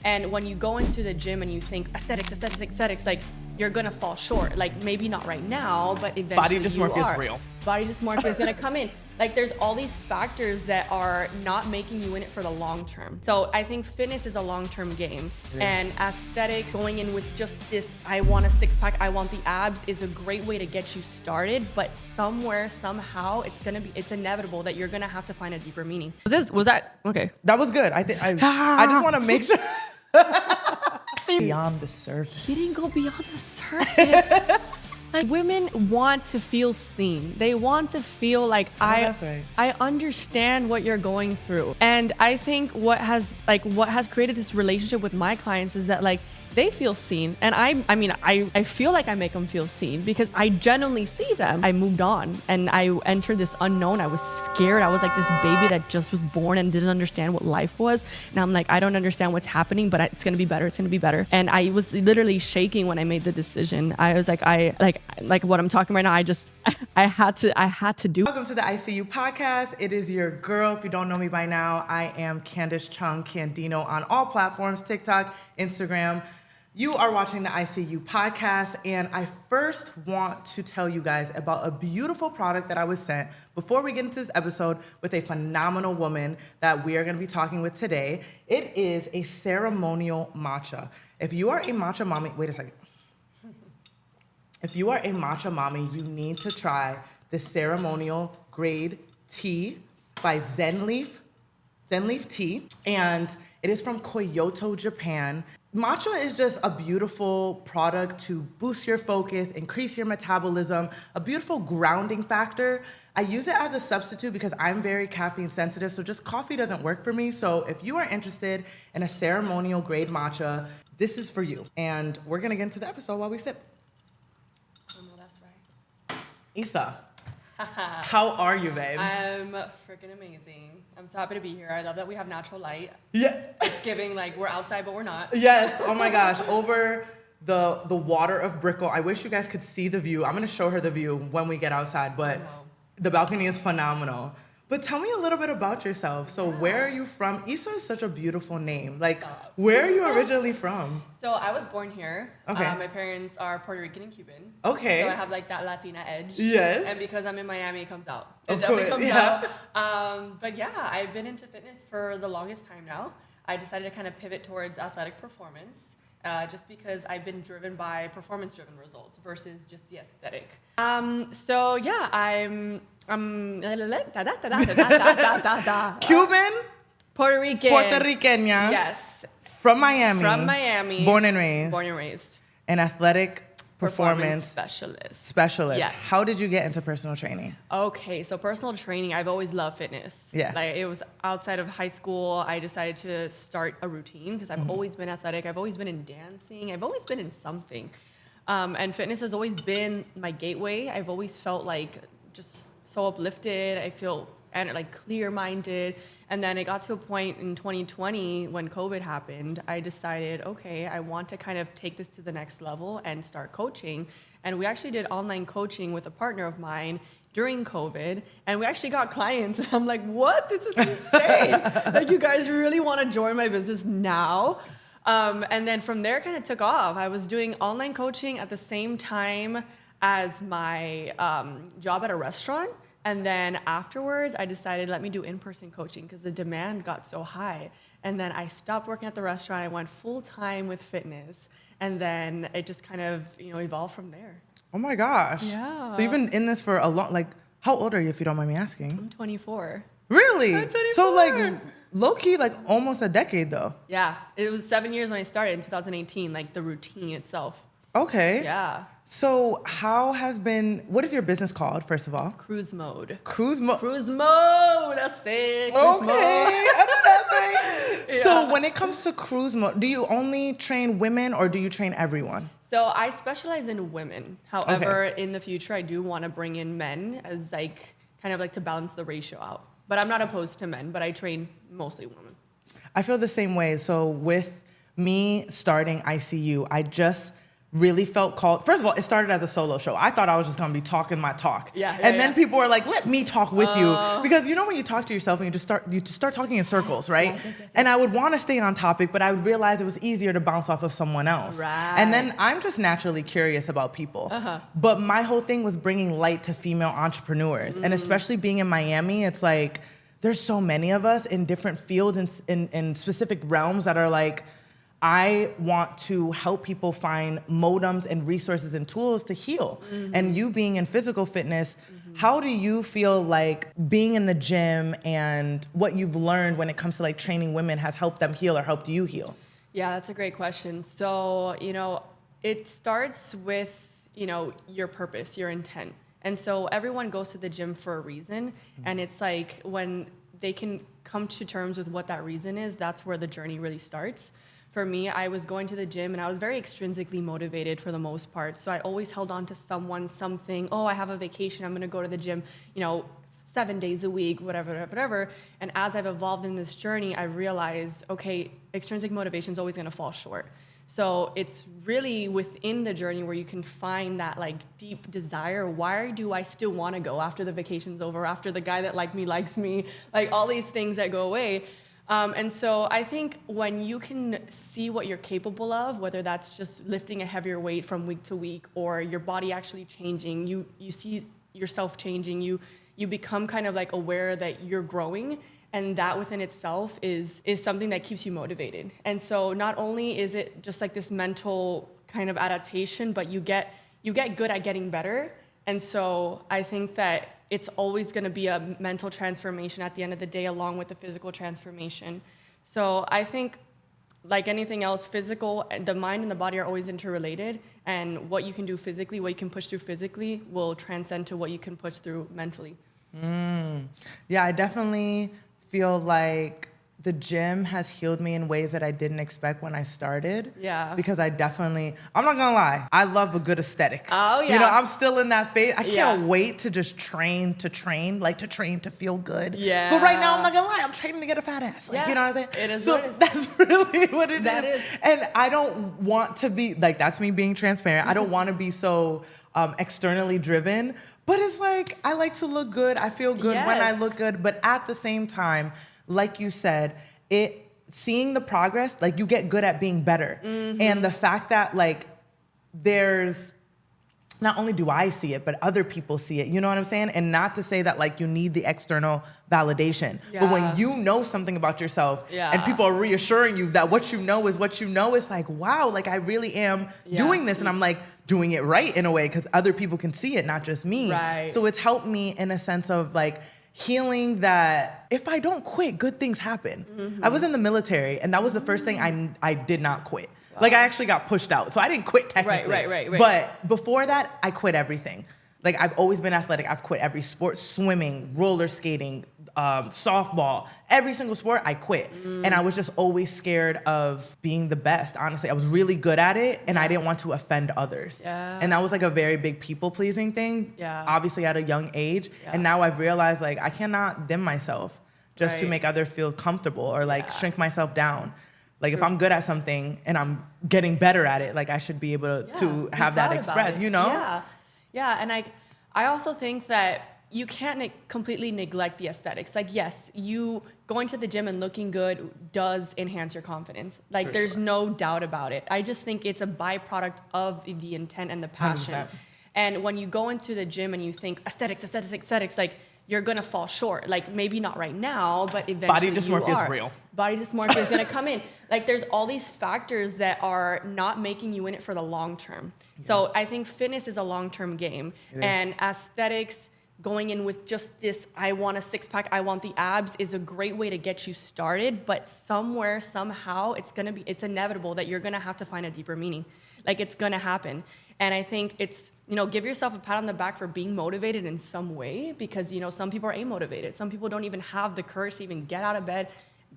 And when you go into the gym and you think aesthetics, like you're gonna fall short. Like maybe not right now, but eventually Body dysmorphia is real. Body dysmorphia is gonna come in. Like there's all these factors that are not making you in it for the long term. So I think fitness is a long-term game, and aesthetics, going in with just this, I want a six-pack, I want the abs, is a great way to get you started. But somewhere, somehow, it's inevitable that you're gonna have to find a deeper meaning. Was that okay? That was good. I just want to make sure. Beyond the surface. He didn't go beyond the surface. Like women want to feel seen. They want to feel like that's right. I understand what you're going through. And I think what has created this relationship with my clients is that like they feel seen. And I feel like I make them feel seen because I genuinely see them. I moved on and I entered this unknown. I was scared. I was like this baby that just was born and didn't understand what life was. And I'm like, I don't understand what's happening, but it's gonna be better. It's gonna be better. And I was literally shaking when I made the decision. I was like, like what I'm talking right now. I had to do. Welcome to the ICU podcast. It is your girl. If you don't know me by now, I am Candice Chung Candino on all platforms, TikTok, Instagram. You are watching the ICU podcast, and I first want to tell you guys about a beautiful product that I was sent before we get into this episode with a phenomenal woman that we are going to be talking with today. It is a ceremonial matcha. If you are a matcha mommy, wait a second. If you are a matcha mommy, you need to try the ceremonial grade tea by Zen Leaf Tea, and it is from Kyoto, Japan. Matcha is just a beautiful product to boost your focus, increase your metabolism, a beautiful grounding factor. I use it as a substitute because I'm very caffeine sensitive, so just coffee doesn't work for me. So if you are interested in a ceremonial grade matcha, this is for you. And we're gonna get into the episode while we sip. Oh no, that's right. Isa, how are you, babe? I'm freaking amazing. I'm so happy to be here. I love that we have natural light. Yes. It's giving like we're outside, but we're not. Yes. Oh my gosh. Over the water of Brickell. I wish you guys could see the view. I'm gonna show her the view when we get outside, but the balcony is phenomenal. But tell me a little bit about yourself. So where are you from? Isa is such a beautiful name. Like, where are you originally from? So I was born here. Okay. My parents are Puerto Rican and Cuban. Okay. So I have like that Latina edge. Yes. And because I'm in Miami, it comes out. Of It definitely course, comes yeah. out. But yeah, I've been into fitness for the longest time now. I decided to kind of pivot towards athletic performance. Just because I've been driven by performance-driven results versus just the aesthetic. So yeah, I'm Cuban? Puerto Rican. Puerto Rican, Yes. From Miami. From Miami. Born and raised. Born and raised. An athletic performance specialist. Yes. How did you get into personal training? Okay, so personal training, I've always loved fitness. Yeah. Like it was outside of high school, I decided to start a routine because I've always been athletic. I've always been in dancing. I've always been in something. And fitness has always been my gateway. I've always felt like just so uplifted. I feel like clear-minded. And then it got to a point in 2020 when COVID happened, I decided, okay, I want to kind of take this to the next level and start coaching. And we actually did online coaching with a partner of mine during COVID, and we actually got clients. And I'm like, what? This is insane. Like, you guys really want to join my business now? And then from there, kind of took off. I was doing online coaching at the same time as my job at a restaurant. And then afterwards, I decided, let me do in-person coaching because the demand got so high. And then I stopped working at the restaurant. I went full-time with fitness. And then it just kind of, evolved from there. Oh my gosh. Yeah. So you've been in this for a long, like, how old are you if you don't mind me asking? I'm 24. Really? I'm 24. So like, low-key, like almost a decade though. Yeah. It was 7 years when I started in 2018, like the routine itself. Okay. Yeah. So what is your business called, first of all? Cruise mode. Cruise mode. Cruise mode. That's it. Cruise mode. I know that's right. Yeah. So when it comes to cruise mode, do you only train women or do you train everyone? So I specialize in women. However, in the future, I do want to bring in men as kind of to balance the ratio out. But I'm not opposed to men, but I train mostly women. I feel the same way. So with me starting ICU, I just really felt called. First of all, it started as a solo show. I thought I was just gonna be talking my talk. And then people were like, let me talk with you. Because you know when you talk to yourself and you just start talking in circles, right? Yes. And I would want to stay on topic, but I would realize it was easier to bounce off of someone else. Right. And then I'm just naturally curious about people. But my whole thing was bringing light to female entrepreneurs. And especially being in Miami, it's like, there's so many of us in different fields and in specific realms that are like, I want to help people find modems and resources and tools to heal. And you being in physical fitness, how do you feel like being in the gym and what you've learned when it comes to like training women has helped them heal or helped you heal? Yeah, that's a great question. So, it starts with, your purpose, your intent. And so everyone goes to the gym for a reason. And it's like when they can come to terms with what that reason is, that's where the journey really starts. For me, I was going to the gym and I was very extrinsically motivated for the most part. So I always held on to something. Oh, I have a vacation. I'm going to go to the gym, 7 days a week, whatever. And as I've evolved in this journey, I realized, okay, extrinsic motivation is always going to fall short. So it's really within the journey where you can find that like deep desire. Why do I still want to go after the vacation's over, after the guy that liked me likes me, like all these things that go away. And so I think when you can see what you're capable of, whether that's just lifting a heavier weight from week to week or your body actually changing, you see yourself changing, you become kind of like aware that you're growing. And that within itself is something that keeps you motivated. And so not only is it just like this mental kind of adaptation, but you get good at getting better. And so I think that it's always going to be a mental transformation at the end of the day, along with the physical transformation. So I think, like anything else, the mind and the body are always interrelated. And what you can do physically, what you can push through physically, will transcend to what you can push through mentally. Yeah, I definitely feel like the gym has healed me in ways that I didn't expect when I started. Yeah. Because I'm not gonna lie, I love a good aesthetic. Oh, yeah. I'm still in that phase. I can't wait to just train to feel good. Yeah. But right now, I'm not gonna lie, I'm training to get a fat ass. Like, you know what I'm saying? It is so what it is. that's really what it is. That is. And I don't want to be, like, that's me being transparent. I don't want to be so externally driven. But it's like, I like to look good. I feel good when I look good. But at the same time, like you said, seeing the progress, like you get good at being better. And the fact that like there's, not only do I see it, but other people see it, you know what I'm saying? And not to say that like you need the external validation, but when you know something about yourself and people are reassuring you that what you know is what you know, it's like, wow, like I really am doing this and I'm like doing it right in a way because other people can see it, not just me. Right. So it's helped me in a sense of like, healing that if I don't quit, good things happen. I was in the military, and that was the first thing I did not quit. Wow. Like, I actually got pushed out, so I didn't quit technically. Right. But before that, I quit everything. Like, I've always been athletic. I've quit every sport, swimming, roller skating, softball, every single sport, I quit. And I was just always scared of being the best, honestly. I was really good at it, and I didn't want to offend others. And that was like a very big people-pleasing thing, obviously at a young age. And now I've realized, like, I cannot dim myself just to make others feel comfortable or, like, shrink myself down. Like, if I'm good at something and I'm getting better at it, like, I should be able to have that expressed, you know? Yeah, and I also think that you can't completely neglect the aesthetics. Like, yes, you going to the gym and looking good does enhance your confidence. Like, there's no doubt about it. I just think it's a byproduct of the intent and the passion. 100%. And when you go into the gym and you think aesthetics, like, you're gonna fall short. Like, maybe not right now, but eventually Body dysmorphia is real. Body dysmorphia is gonna come in. Like, there's all these factors that are not making you in it for the long term. So I think fitness is a long-term game. And aesthetics, going in with just this, I want a six-pack, I want the abs, is a great way to get you started. But somewhere, somehow, it's inevitable that you're gonna have to find a deeper meaning. Like, it's gonna happen. And I think it's, give yourself a pat on the back for being motivated in some way, because, some people are amotivated. Some people don't even have the courage to even get out of bed,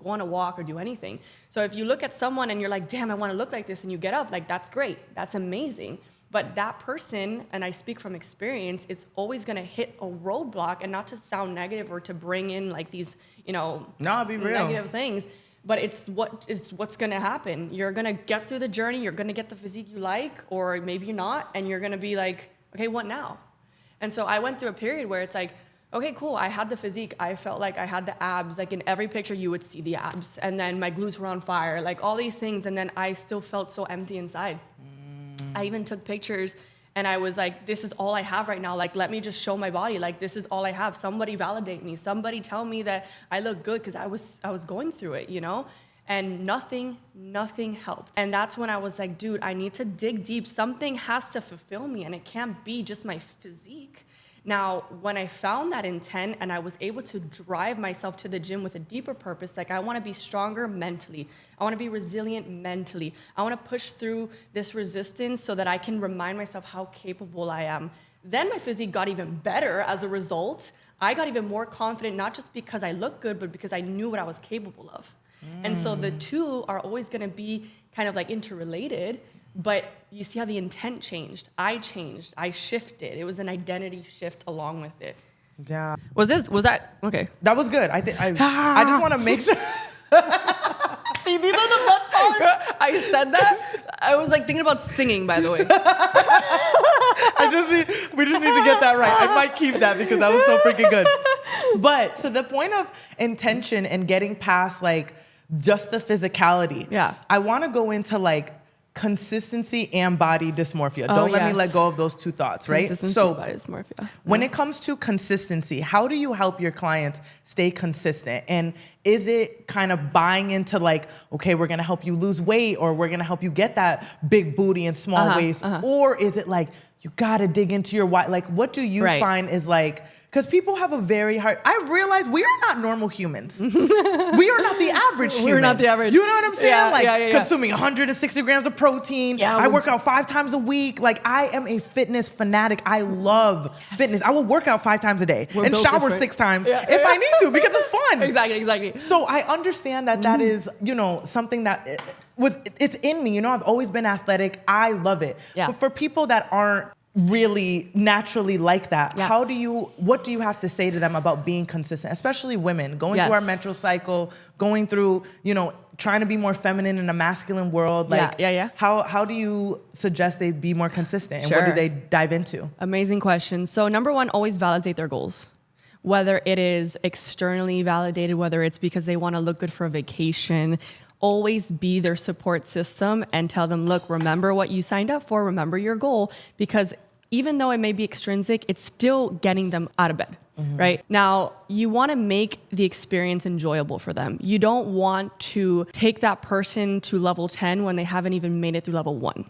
go on a walk, or do anything. So if you look at someone and you're like, damn, I want to look like this, and you get up, like, that's great. That's amazing. But that person, and I speak from experience, it's always going to hit a roadblock, and not to sound negative or to bring in like these, No, be real. negative things. but it's what's going to happen. You're going to get through the journey. You're going to get the physique you like, or maybe you're not. And you're going to be like, okay, what now? And so I went through a period where it's like, okay, cool. I had the physique. I felt like I had the abs. Like in every picture, you would see the abs. And then my glutes were on fire, like all these things. And then I still felt so empty inside. I even took pictures and I was like, this is all I have right now. Like, let me just show my body. Like, this is all I have. Somebody validate me. Somebody tell me that I look good, because I was going through it, you know? And nothing helped. And that's when I was like, dude, I need to dig deep. Something has to fulfill me, and it can't be just my physique. Now, when I found that intent and I was able to drive myself to the gym with a deeper purpose, like I want to be stronger mentally. I want to be resilient mentally. I want to push through this resistance so that I can remind myself how capable I am. Then my physique got even better as a result. I got even more confident, not just because I looked good, but because I knew what I was capable of. And so the two are always going to be kind of like interrelated. But you see how the intent changed. I changed. I shifted. It was an identity shift along with it. Yeah. Was that okay? That was good. I just want to make sure. See, these are the best parts. I said that. I was like thinking about singing, by the way. We just need to get that right. I might keep that because that was so freaking good. But to the point of intention and getting past like just the physicality. Yeah. I want to go into like consistency and body dysmorphia. Don't let me let go of those two thoughts, right? So body dysmorphia. When it comes to consistency, how do you help your clients stay consistent? And is it kind of buying into like, okay, we're going to help you lose weight, or we're going to help you get that big booty and small waist? Or is it like, you got to dig into your why? Like, what do you find is like, because people have a very hard, I realize we are not normal humans. We are not the average human. We're not the average. You know what I'm saying? Yeah, consuming 160 grams of protein. Yeah, I work out 5 times a week. Like, I am a fitness fanatic. I love fitness. I will work out 5 times a day and shower different. 6 times if I need to, because it's fun. Exactly. So I understand that that is, you know, something that it's in me. You know, I've always been athletic. I love it. Yeah. But for people that aren't really naturally like that, what do you have to say to them about being consistent, especially women going through our menstrual cycle, going through, you know, trying to be more feminine in a masculine world? Like, how do you suggest they be more consistent, and what do they dive into? Amazing question. So number one, always validate their goals. Whether it is externally validated, whether it's because they want to look good for a vacation, always be their support system and tell them, look, remember what you signed up for, remember your goal, because even though it may be extrinsic, it's still getting them out of bed, right? Now, you want to make the experience enjoyable for them. You don't want to take that person to level 10 when they haven't even made it through level 1.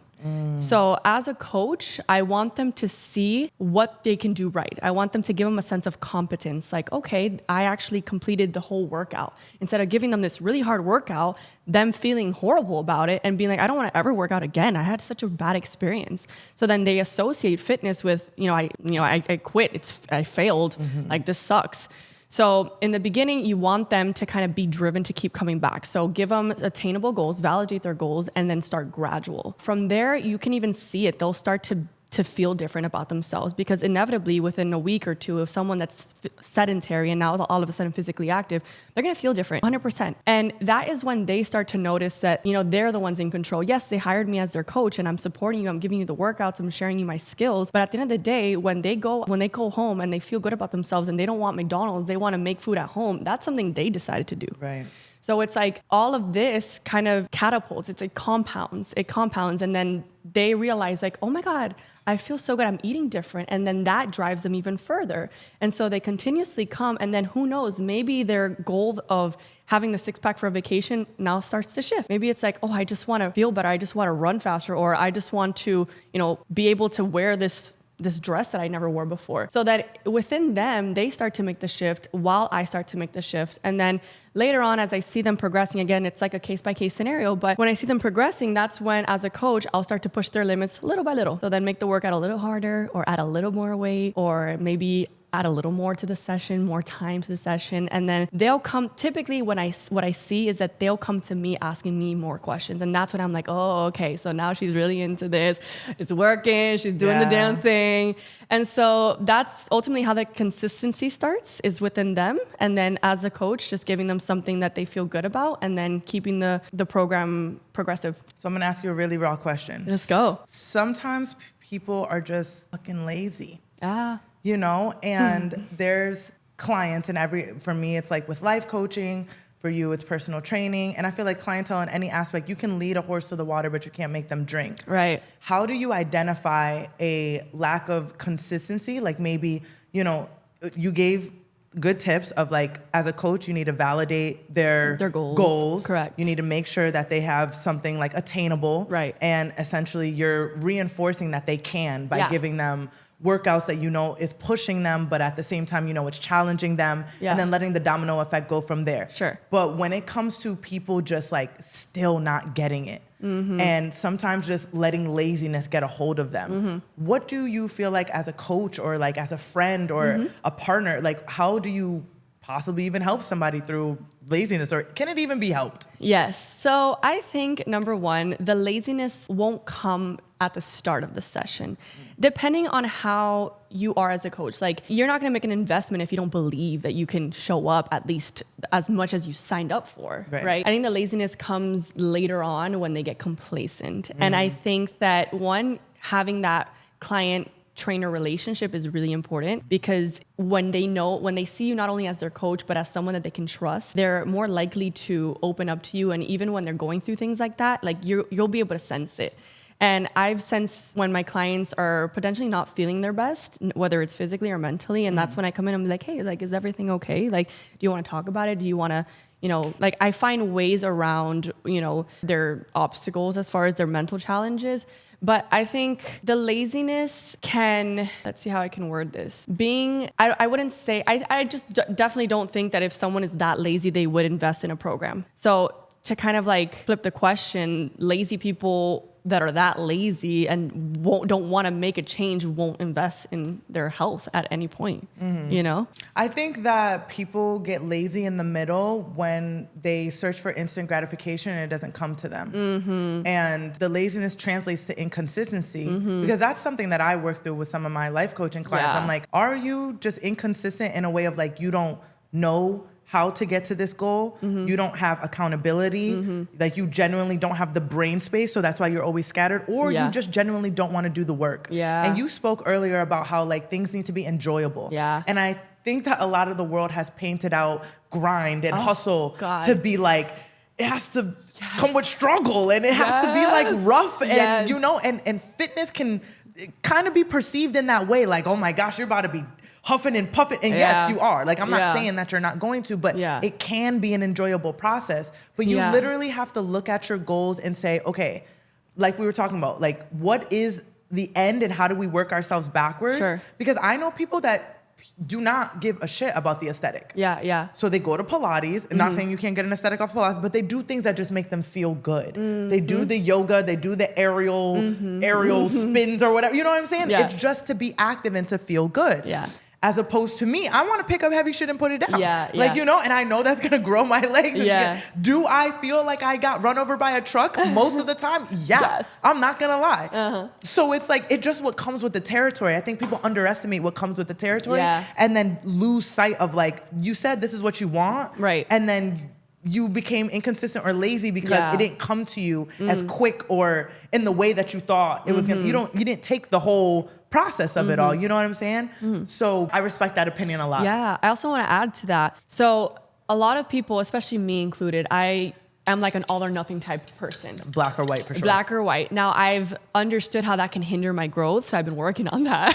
So as a coach, I want them to see what they can do right. I want them to give them a sense of competence. Like, okay, I actually completed the whole workout. Instead of giving them this really hard workout, them feeling horrible about it and being like, I don't want to ever work out again. I had such a bad experience. So then they associate fitness with, I quit. I failed. Like, this sucks. So in the beginning, you want them to kind of be driven to keep coming back. So give them attainable goals, validate their goals, and then start gradual. From there, you can even see it. They'll start to feel different about themselves, because inevitably within a week or two of someone that's sedentary and now all of a sudden physically active, they're going to feel different 100%. And that is when they start to notice that, they're the ones in control. Yes, they hired me as their coach and I'm supporting you. I'm giving you the workouts. I'm sharing you my skills. But at the end of the day, when they go home and they feel good about themselves and they don't want McDonald's, they want to make food at home. That's something they decided to do. Right. So it's like all of this kind of catapults. It compounds. And then they realize like, oh my God, I feel so good. I'm eating different. And then that drives them even further. And so they continuously come. And then who knows, maybe their goal of having the 6-pack for a vacation now starts to shift. Maybe it's like, oh, I just want to feel better. I just want to run faster. Or I just want to, be able to wear this dress that I never wore before. So that within them, they start to make the shift while I start to make the shift. And then later on, as I see them progressing, again, it's like a case-by-case scenario. But when I see them progressing, that's when, as a coach, I'll start to push their limits little by little. So then make the workout a little harder, or add a little more weight, or maybe add a little more to the session, more time to the session. And then they'll come, typically what I see is that they'll come to me asking me more questions. And that's when I'm like, oh, okay, so now she's really into this. It's working. She's doing the damn thing. And so that's ultimately how the consistency starts, is within them. And then as a coach, just giving them something that they feel good about, and then keeping the program progressive. So I'm gonna ask you a really raw question. Let's go. Sometimes people are just fucking lazy. Yeah. And there's clients for me, it's like with life coaching, for you, it's personal training. And I feel like clientele in any aspect, you can lead a horse to the water, but you can't make them drink. Right. How do you identify a lack of consistency? Like maybe, you gave good tips of like, as a coach, you need to validate their goals. Correct. You need to make sure that they have something like attainable. Right. And essentially you're reinforcing that they can by giving them workouts that is pushing them, but at the same time, it's challenging them, and then letting the domino effect go from there. Sure. But when it comes to people just like still not getting it, and sometimes just letting laziness get a hold of them, what do you feel like as a coach or like as a friend or a partner, like how do you possibly even help somebody through laziness, or can it even be helped? Yes. So I think number one, the laziness won't come at the start of the session, depending on how you are as a coach. Like, you're not going to make an investment if you don't believe that you can show up at least as much as you signed up for, right? I think the laziness comes later on when they get complacent. And I think that one, having that client trainer relationship is really important, because when they see you not only as their coach, but as someone that they can trust, they're more likely to open up to you. And even when they're going through things like that, like you'll be able to sense it. And I've sensed when my clients are potentially not feeling their best, whether it's physically or mentally, and that's when I come in and I'm like, hey, like, is everything okay? Like, do you want to talk about it? Do you want to, like, I find ways around, their obstacles as far as their mental challenges. But I think the laziness can, let's see how I can word this. I wouldn't say, I just definitely don't think that if someone is that lazy, they would invest in a program. So to kind of like flip the question, lazy people that are that lazy and don't want to make a change won't invest in their health at any point, I think that people get lazy in the middle when they search for instant gratification and it doesn't come to them. And the laziness translates to inconsistency, because that's something that I work through with some of my life coaching clients. I'm like, are you just inconsistent in a way of like, you don't know how to get to this goal? You don't have accountability. Like, you genuinely don't have the brain space, so that's why you're always scattered, or you just genuinely don't want to do the work. And you spoke earlier about how like things need to be enjoyable. And I think that a lot of the world has painted out grind and hustle to be like, it has to come with struggle, and it has to be like rough, and and fitness can kind of be perceived in that way, like, oh my gosh, you're about to be huffing and puffing. And yes, you are. Like, I'm not saying that you're not going to, but it can be an enjoyable process. But you literally have to look at your goals and say, okay, like we were talking about, like, what is the end and how do we work ourselves backwards? Because I know people that do not give a shit about the aesthetic. So they go to Pilates. I'm not saying you can't get an aesthetic off Pilates, but they do things that just make them feel good. They do the yoga, they do the aerial spins or whatever. You know what I'm saying? It's just to be active and to feel good. As opposed to me, I want to pick up heavy shit and put it down. And I know that's going to grow my legs. Do I feel like I got run over by a truck most of the time? Yes. I'm not going to lie. So it's like, it just what comes with the territory. I think people underestimate what comes with the territory and then lose sight of, like, you said this is what you want. And then you became inconsistent or lazy because it didn't come to you as quick or in the way that you thought it was going to. You didn't take the whole process of it all. You know what I'm saying? So I respect that opinion a lot. I also want to add to that. So a lot of people, especially me included, I am like an all or nothing type person. Black or white, for sure. Black or white. Now, I've understood how that can hinder my growth, so I've been working on that.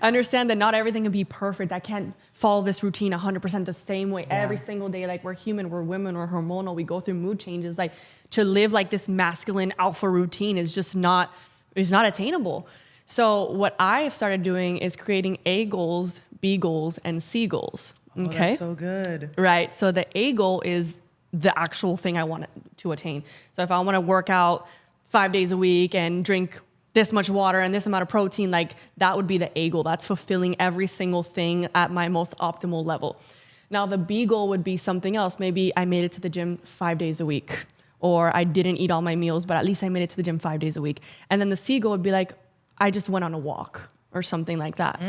I understand that not everything can be perfect. I can't follow this routine 100% the same way every single day. Like, we're human, we're women, we're hormonal, we go through mood changes. Like, to live like this masculine alpha routine is just not attainable. So what I've started doing is creating A goals, B goals, and C goals. Okay. Oh, that's so good. Right. So the A goal is the actual thing I want to attain. So if I want to work out 5 days a week and drink this much water and this amount of protein, like that would be the A goal. That's fulfilling every single thing at my most optimal level. Now the B goal would be something else. Maybe I made it to the gym 5 days a week, or I didn't eat all my meals, but at least I made it to the gym 5 days a week. And then the C goal would be like, I just went on a walk or something like that.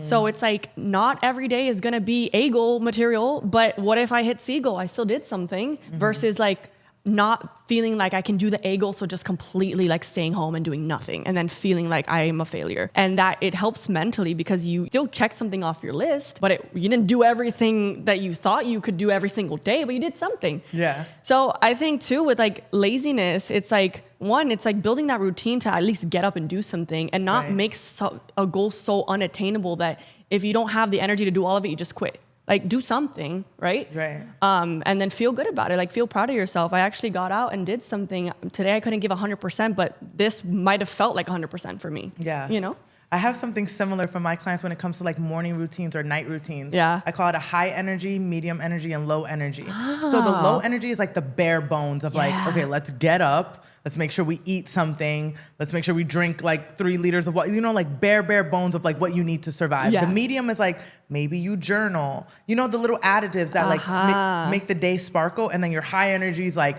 So it's like, not every day is gonna be A goal material, but what if I hit C goal? I still did something versus like not feeling like I can do the A goal, so just completely like staying home and doing nothing and then feeling like I am a failure. And that it helps mentally because you still check something off your list, but you didn't do everything that you thought you could do every single day, but you did something. Yeah. So I think too with like laziness, it's like, one, it's like building that routine to at least get up and do something and not make a goal so unattainable that if you don't have the energy to do all of it, you just quit. Like do something, right? Right. And then feel good about it. Like feel proud of yourself. I actually got out and did something. Today I couldn't give 100%, but this might have felt like 100% for me. Yeah. You know? I have something similar for my clients when it comes to like morning routines or night routines. Yeah. I call it a high energy, medium energy, and low energy. So the low energy is like the bare bones of like, okay, let's get up. Let's make sure we eat something. Let's make sure we drink like 3 liters of water. You know, like bare bones of like what you need to survive. Yeah. The medium is like maybe you journal. You know, the little additives that like make the day sparkle. And then your high energy is like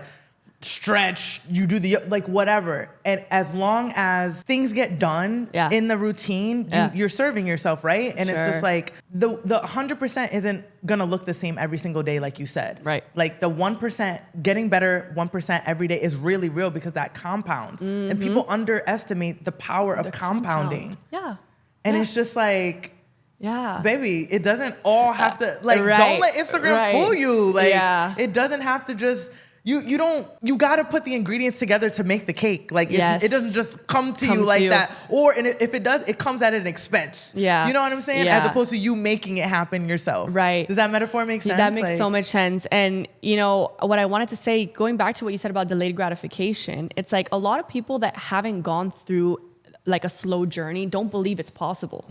stretch, you do the like whatever. And as long as things get done in the routine, you're serving yourself, right? And it's just like the 100% isn't gonna look the same every single day, like you said. Right. Like the 1%, getting better 1% every day is really real because that compounds. And people underestimate the power of compounding. Yeah. And it's just like, yeah, baby, it doesn't all have to like don't let Instagram fool you. Like it doesn't have to just you gotta put the ingredients together to make the cake. Like it doesn't just come to you like that. Or and if it does, it comes at an expense. Yeah. You know what I'm saying? Yeah. As opposed to you making it happen yourself. Right. Does that metaphor make sense? That makes so much sense. And you know, what I wanted to say, going back to what you said about delayed gratification, it's like a lot of people that haven't gone through like a slow journey don't believe it's possible.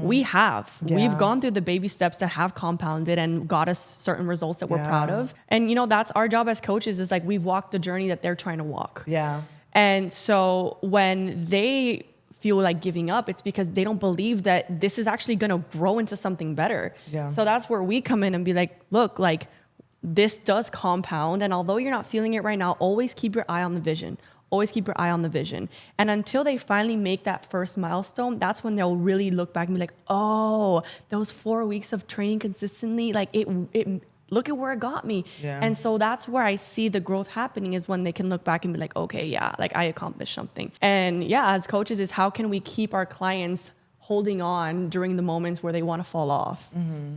We have. We've gone through the baby steps that have compounded and got us certain results that we're proud of. And you know, that's our job as coaches, is like we've walked the journey that they're trying to walk. Yeah. And so when they feel like giving up, it's because they don't believe that this is actually going to grow into something better. Yeah. So that's where we come in and be like, look, like this does compound. And although you're not feeling it right now, always keep your eye on the vision. Always keep your eye on the vision. And until they finally make that first milestone, that's when they'll really look back and be like, oh, those 4 weeks of training consistently, like it look at where it got me. Yeah. And so that's where I see the growth happening, is when they can look back and be like, okay, yeah, like I accomplished something. And yeah, as coaches, is how can we keep our clients holding on during the moments where they want to fall off.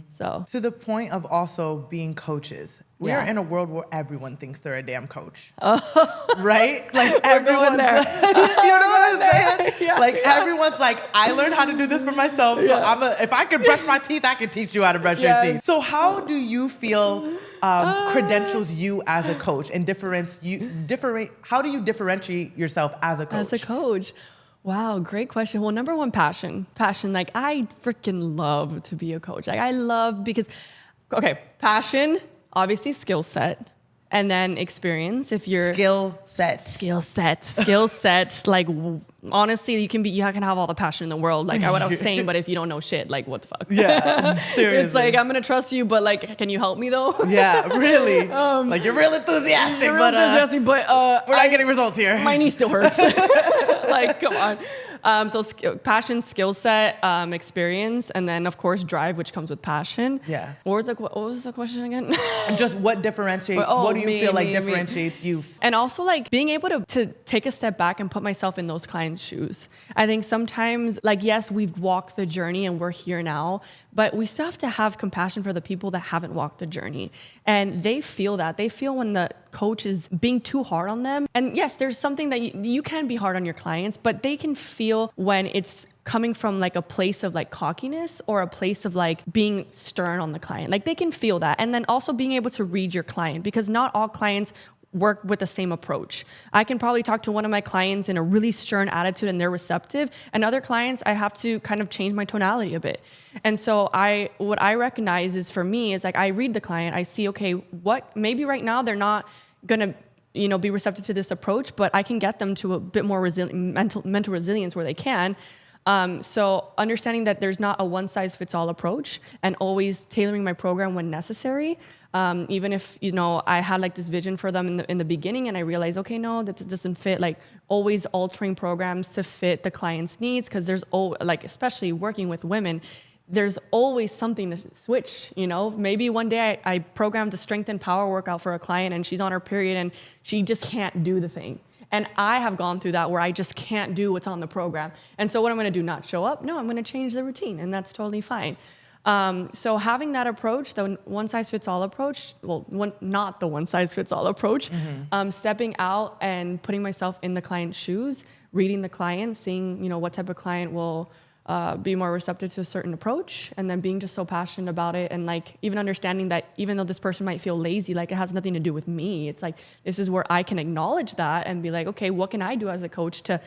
So to the point of also being coaches, we are in a world where everyone thinks they're a damn coach, right? Like everyone's there. Like, you know what I'm saying? Everyone's like, I learned how to do this for myself, so if I could brush my teeth, I could teach you how to brush your teeth. So how do you feel credentials you as a coach, and how do you differentiate yourself as a coach? As a coach. Wow, great question. Well, number one, passion. Like I freaking love to be a coach. Like I love passion, obviously skill set, and then experience. If you're skill set, like honestly, you can have all the passion in the world. Like what I was saying, but if you don't know shit, like what the fuck? Yeah, seriously. It's like, I'm going to trust you, but like, can you help me though? Yeah, really. Like you're real enthusiastic, but we're not getting results here. My knee still hurts. Like, come on. So passion, skill set, experience, and then of course drive, which comes with passion. Yeah. What was the question again? Just what differentiates? What do you feel like differentiates you? And also like being able to take a step back and put myself in those clients' shoes. I think sometimes, like, yes, we've walked the journey and we're here now, but we still have to have compassion for the people that haven't walked the journey. And they feel that. They feel when the coach is being too hard on them. And yes, there's something that you can be hard on your clients, but they can feel when it's coming from like a place of like cockiness or a place of like being stern on the client. Like they can feel that. And then also being able to read your client, because not all clients work with the same approach. I can probably talk to one of my clients in a really stern attitude and they're receptive, and other clients I have to kind of change my tonality a bit. And so what I recognize is, for me, is like I read the client, I see, okay, what maybe right now they're not gonna be receptive to this approach, but I can get them to a bit more mental resilience where they can. So understanding that there's not a one size fits all approach, and always tailoring my program when necessary. Even if, I had like this vision for them in the beginning, and I realized, okay, no, that doesn't fit, like always altering programs to fit the client's needs. Cause there's especially working with women, there's always something to switch, maybe one day I programmed a strength and power workout for a client, and she's on her period and she just can't do the thing. And I have gone through that where I just can't do what's on the program. And so what I'm going to do, not show up? No, I'm going to change the routine, and that's totally fine. So having that approach, the one size fits all approach, not the one size fits all approach, stepping out and putting myself in the client's shoes, reading the client, seeing, what type of client will be more receptive to a certain approach, and then being just so passionate about it. And like, even understanding that even though this person might feel lazy, like it has nothing to do with me. It's like, this is where I can acknowledge that and be like, okay, what can I do as a coach to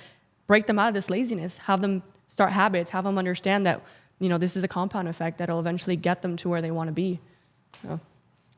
break them out of this laziness, have them start habits, have them understand that, this is a compound effect that'll eventually get them to where they want to be. So.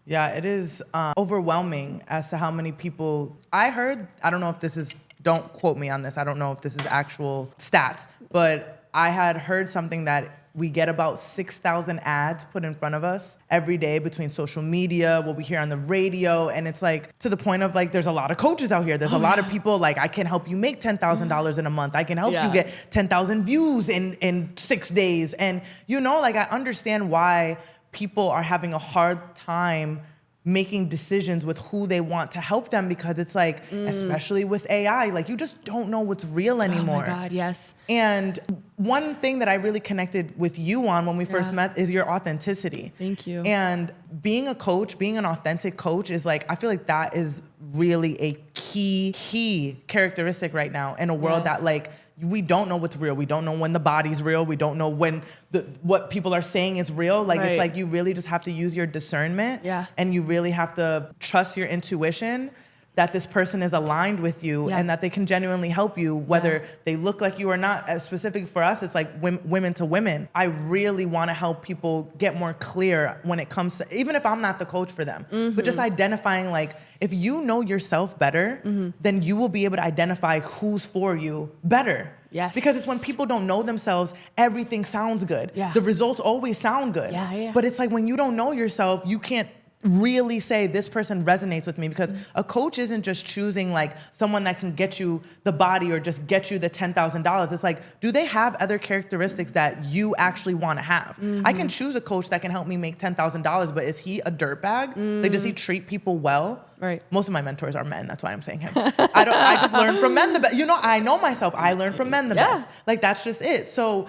Yeah, it is overwhelming as to how many people I heard. I don't know if this is, don't quote me on this. I don't know if this is actual stats, but I had heard something that we get about 6,000 ads put in front of us every day between social media, what we hear on the radio. And it's like, to the point of like, there's a lot of coaches out here. There's a lot of people like, I can help you make $10,000 in a month. I can help you get 10,000 views in 6 days. And I understand why people are having a hard time making decisions with who they want to help them, because it's like, especially with AI, like you just don't know what's real anymore. Oh my God, yes. And one thing that I really connected with you on when we first met is your authenticity. Thank you. And being a coach, being an authentic coach is like, I feel like that is really a key characteristic right now in a world that like, we don't know what's real. We don't know when the body's real. We don't know when what people are saying is real. Like, it's like you really just have to use your discernment. Yeah. And you really have to trust your intuition that this person is aligned with you and that they can genuinely help you, whether they look like you or not. As specific for us, it's like women to women. I really want to help people get more clear when it comes to, even if I'm not the coach for them, but just identifying, like, if you know yourself better, then you will be able to identify who's for you better. Yes. Because it's when people don't know themselves, everything sounds good. Yeah. The results always sound good. Yeah. But it's like, when you don't know yourself, you can't really say this person resonates with me, because a coach isn't just choosing like someone that can get you the body or just get you the $10,000. It's like, do they have other characteristics that you actually want to have? I can choose a coach that can help me make $10,000, but is he a dirtbag? Like, does he treat people well? Right. Most of my mentors are men. That's why I'm saying him. I just learned from men the best. I know myself. I learned from men the best. Like, that's just it. So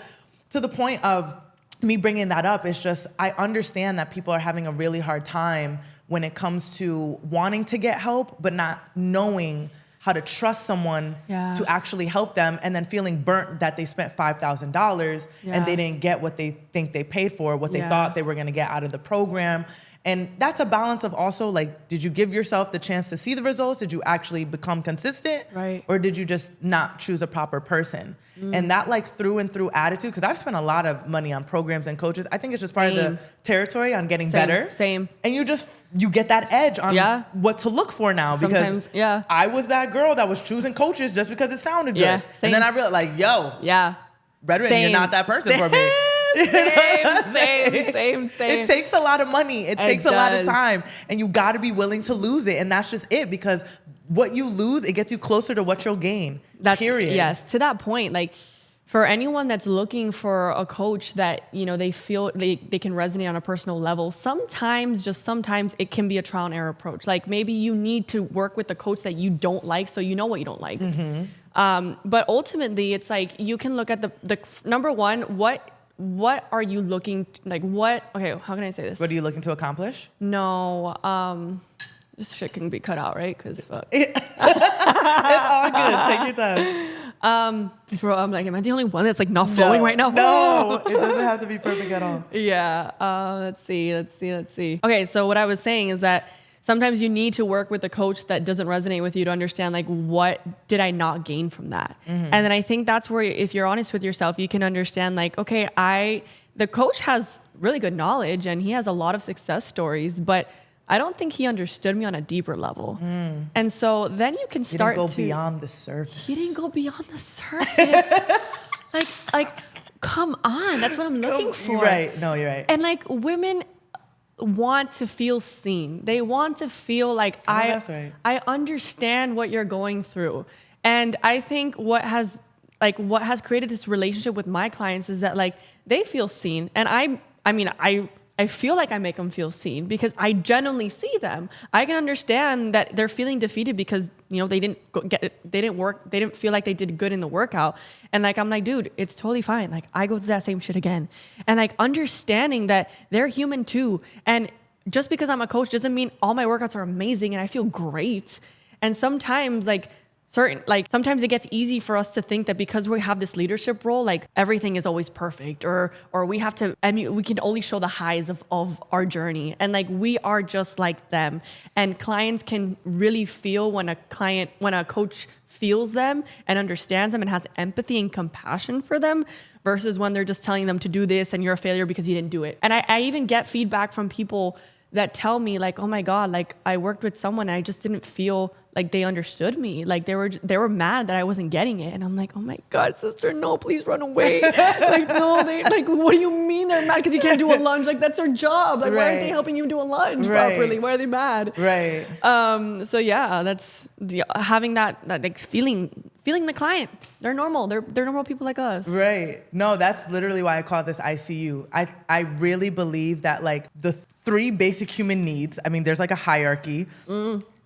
to the point of me bringing that up, is just, I understand that people are having a really hard time when it comes to wanting to get help, but not knowing how to trust someone to actually help them, and then feeling burnt that they spent $5,000 and they didn't get what they think they paid for, what they thought they were going to get out of the program. And that's a balance of also, like, did you give yourself the chance to see the results? Did you actually become consistent? Right. Or did you just not choose a proper person? And that, like, through and through attitude, because I've spent a lot of money on programs and coaches. I think it's just part of the territory on getting better. Same. And you get that edge on what to look for now. Because I was that girl that was choosing coaches just because it sounded good. And then I realized, like, Redwin, you're not that person for me. Same. It takes a lot of money. It takes a lot of time. And you got to be willing to lose it. And that's just it. Because what you lose, it gets you closer to what you'll gain. Period. Yes. To that point, like, for anyone that's looking for a coach that, they feel they can resonate on a personal level, sometimes it can be a trial and error approach. Like, maybe you need to work with the coach that you don't like, so you know what you don't like. But ultimately, it's like, you can look at the number one, what are you looking okay, how can I say this? What are you looking to accomplish? No, this shit can be cut out, right? Because fuck. It's all good. Take your time. Bro, I'm like, am I the only one that's like not flowing right now? No, it doesn't have to be perfect at all. Yeah. Let's see. Okay, so what I was saying is that sometimes you need to work with a coach that doesn't resonate with you to understand, like, what did I not gain from that? And then I think that's where, if you're honest with yourself, you can understand, like, okay, the coach has really good knowledge and he has a lot of success stories, but I don't think he understood me on a deeper level. And so then you can start He didn't go beyond the surface. He didn't go beyond the surface. like, come on. That's what I'm looking for. You're right. No, you're right. And like women want to feel seen. They want to feel like that's right. I understand what you're going through. And I think what has created this relationship with my clients is that like they feel seen. And I feel like I make them feel seen because I genuinely see them. I can understand that they're feeling defeated because, you know, they didn't feel like they did good in the workout. And like, I'm like, dude, it's totally fine. Like I go through that same shit again. And like understanding that they're human too. And just because I'm a coach doesn't mean all my workouts are amazing and I feel great. And sometimes sometimes it gets easy for us to think that because we have this leadership role, like everything is always perfect or we have to, we can only show the highs of our journey. And like, we are just like them. And clients can really feel when a coach feels them and understands them and has empathy and compassion for them versus when they're just telling them to do this and you're a failure because you didn't do it. And I even get feedback from people that tell me like, oh my God, like I worked with someone and I just didn't feel like they understood me. Like they were mad that I wasn't getting it. And I'm like, oh my God, sister, no, please run away. Like, no, what do you mean they're mad? Because you can't do a lunge. Like that's their job. Like, why aren't they helping you do a lunge properly? Why are they mad? Right. So yeah, that's having that like feeling the client. They're normal. They're normal people like us. Right. No, that's literally why I call this ICU. I really believe that like the 3 basic human needs, I mean, there's like a hierarchy,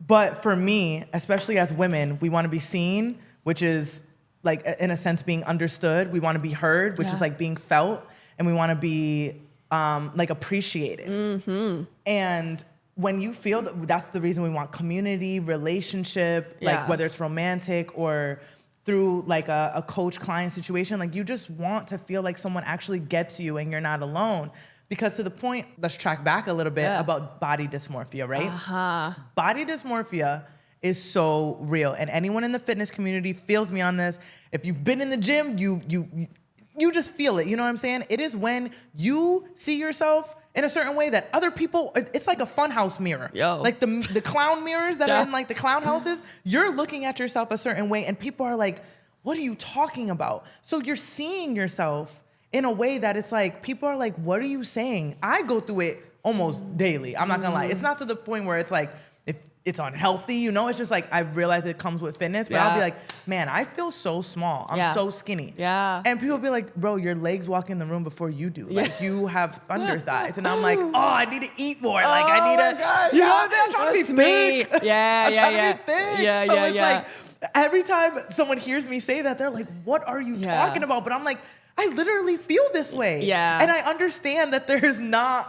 but for me, especially as women, we want to be seen, which is like, in a sense, being understood. We want to be heard, which is like being felt, and we want to be like appreciated. Mm-hmm. And when you feel that's the reason we want community, relationship, like whether it's romantic or through like a coach-client situation, like you just want to feel like someone actually gets you and you're not alone. Because to the point, let's track back a little bit about body dysmorphia, right? Uh-huh. Body dysmorphia is so real. And anyone in the fitness community feels me on this. If you've been in the gym, you just feel it. You know what I'm saying? It is when you see yourself in a certain way that other people, it's like a funhouse mirror. Yo. Like the clown mirrors that are in like the clown houses, you're looking at yourself a certain way and people are like, what are you talking about? So you're seeing yourself in a way that it's like, people are like, what are you saying? I go through it almost daily. I'm not gonna lie. It's not to the point where it's like, if it's unhealthy, you know, it's just like, I realize it comes with fitness, but I'll be like, man, I feel so small. I'm so skinny. Yeah. And people be like, bro, your legs walk in the room before you do. Like you have thunder thighs. And I'm like, oh, I need to eat more. Like I need to, you know what I'm saying? I'm trying to be thick. I'm trying to be thick. So it's like, every time someone hears me say that, they're like, what are you talking about? But I'm like, I literally feel this way. Yeah. And I understand that there's no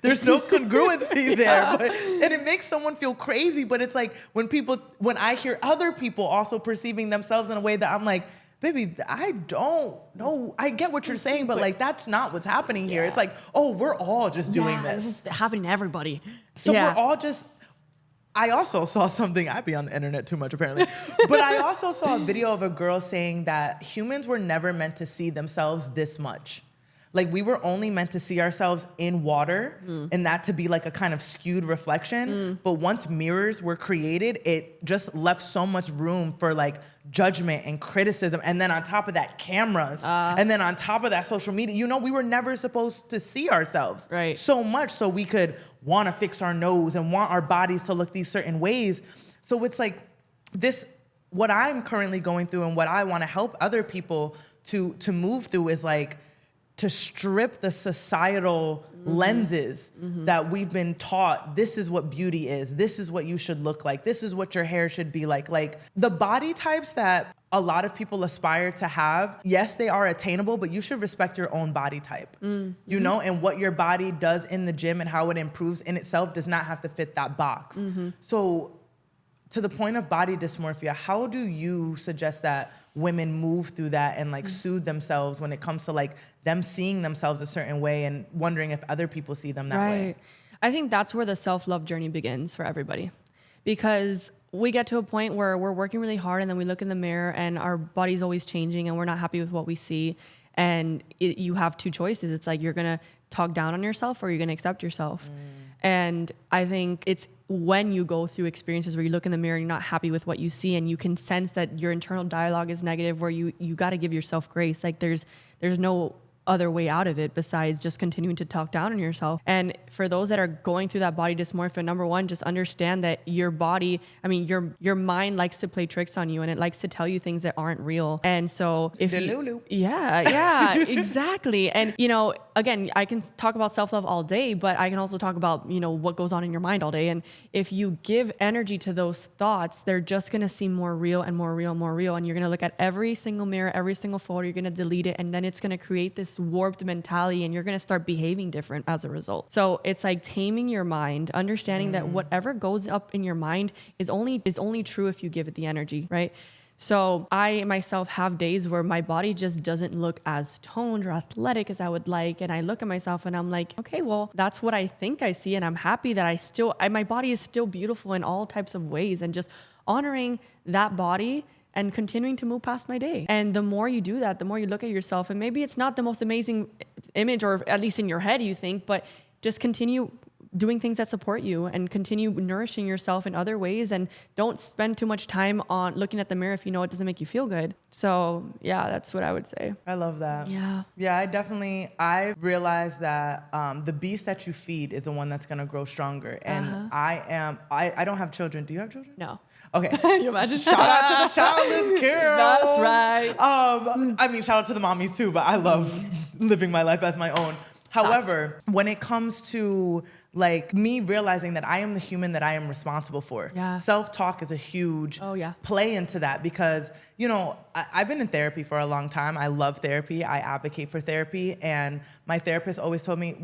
congruency there. And it makes someone feel crazy. But it's like when I hear other people also perceiving themselves in a way that I'm like, baby, I don't know. I get what you're saying, but like that's not what's happening here. It's like, oh, we're all just doing this. This is happening to everybody. So we're all just. I also saw something, I be on the internet too much apparently, but I also saw a video of a girl saying that humans were never meant to see themselves this much. Like we were only meant to see ourselves in water and that to be like a kind of skewed reflection. But once mirrors were created, it just left so much room for like judgment and criticism. And then on top of that, cameras. And then on top of that, social media. You know, we were never supposed to see ourselves so much so we could want to fix our nose and want our bodies to look these certain ways. So it's like this, what I'm currently going through and what I want to help other people to move through is like, to strip the societal lenses that we've been taught, this is what beauty is, this is what you should look like, this is what your hair should be like. Like the body types that a lot of people aspire to have, yes, they are attainable, but you should respect your own body type, you know, and what your body does in the gym and how it improves in itself does not have to fit that box. So to the point of body dysmorphia, how do you suggest that women move through that and like soothe themselves when it comes to like them seeing themselves a certain way and wondering if other people see them that way? I think that's where the self-love journey begins for everybody, because we get to a point where we're working really hard and then we look in the mirror and our body's always changing and we're not happy with what we see. And you have 2 choices. It's like, you're going to talk down on yourself or you're going to accept yourself. And I think it's when you go through experiences where you look in the mirror and you're not happy with what you see, and you can sense that your internal dialogue is negative, where you got to give yourself grace. Like there's no other way out of it besides just continuing to talk down on yourself. And for those that are going through that body dysmorphia, number one, just understand that your body, I mean, your mind likes to play tricks on you, and it likes to tell you things that aren't real. And so if yeah, exactly. And again, I can talk about self-love all day, but I can also talk about, what goes on in your mind all day. And if you give energy to those thoughts, they're just going to seem more real and more real and more real. And you're going to look at every single mirror, every single photo, you're going to delete it. And then it's going to create this warped mentality, and you're going to start behaving different as a result. So it's like taming your mind, understanding that whatever goes up in your mind is only true if you give it the energy, right? So I myself have days where my body just doesn't look as toned or athletic as I would like. And I look at myself and I'm like, okay, well, that's what I think I see. And I'm happy that my body is still beautiful in all types of ways, and just honoring that body and continuing to move past my day. And the more you do that, the more you look at yourself, and maybe it's not the most amazing image, or at least in your head you think, but just continue doing things that support you and continue nourishing yourself in other ways, and don't spend too much time on looking at the mirror if you know it doesn't make you feel good. So yeah, that's what I would say. I love that. Yeah. Yeah, I realized that the beast that you feed is the one that's going to grow stronger. And I don't have children. Do you have children? No. Okay. You imagine? Shout out to the childless girls. That's right. I mean, shout out to the mommies too, but I love living my life as my own. However, when it comes to like me realizing that I am the human that I am responsible for, self-talk is a huge play into that, because, I've been in therapy for a long time. I love therapy. I advocate for therapy. And my therapist always told me,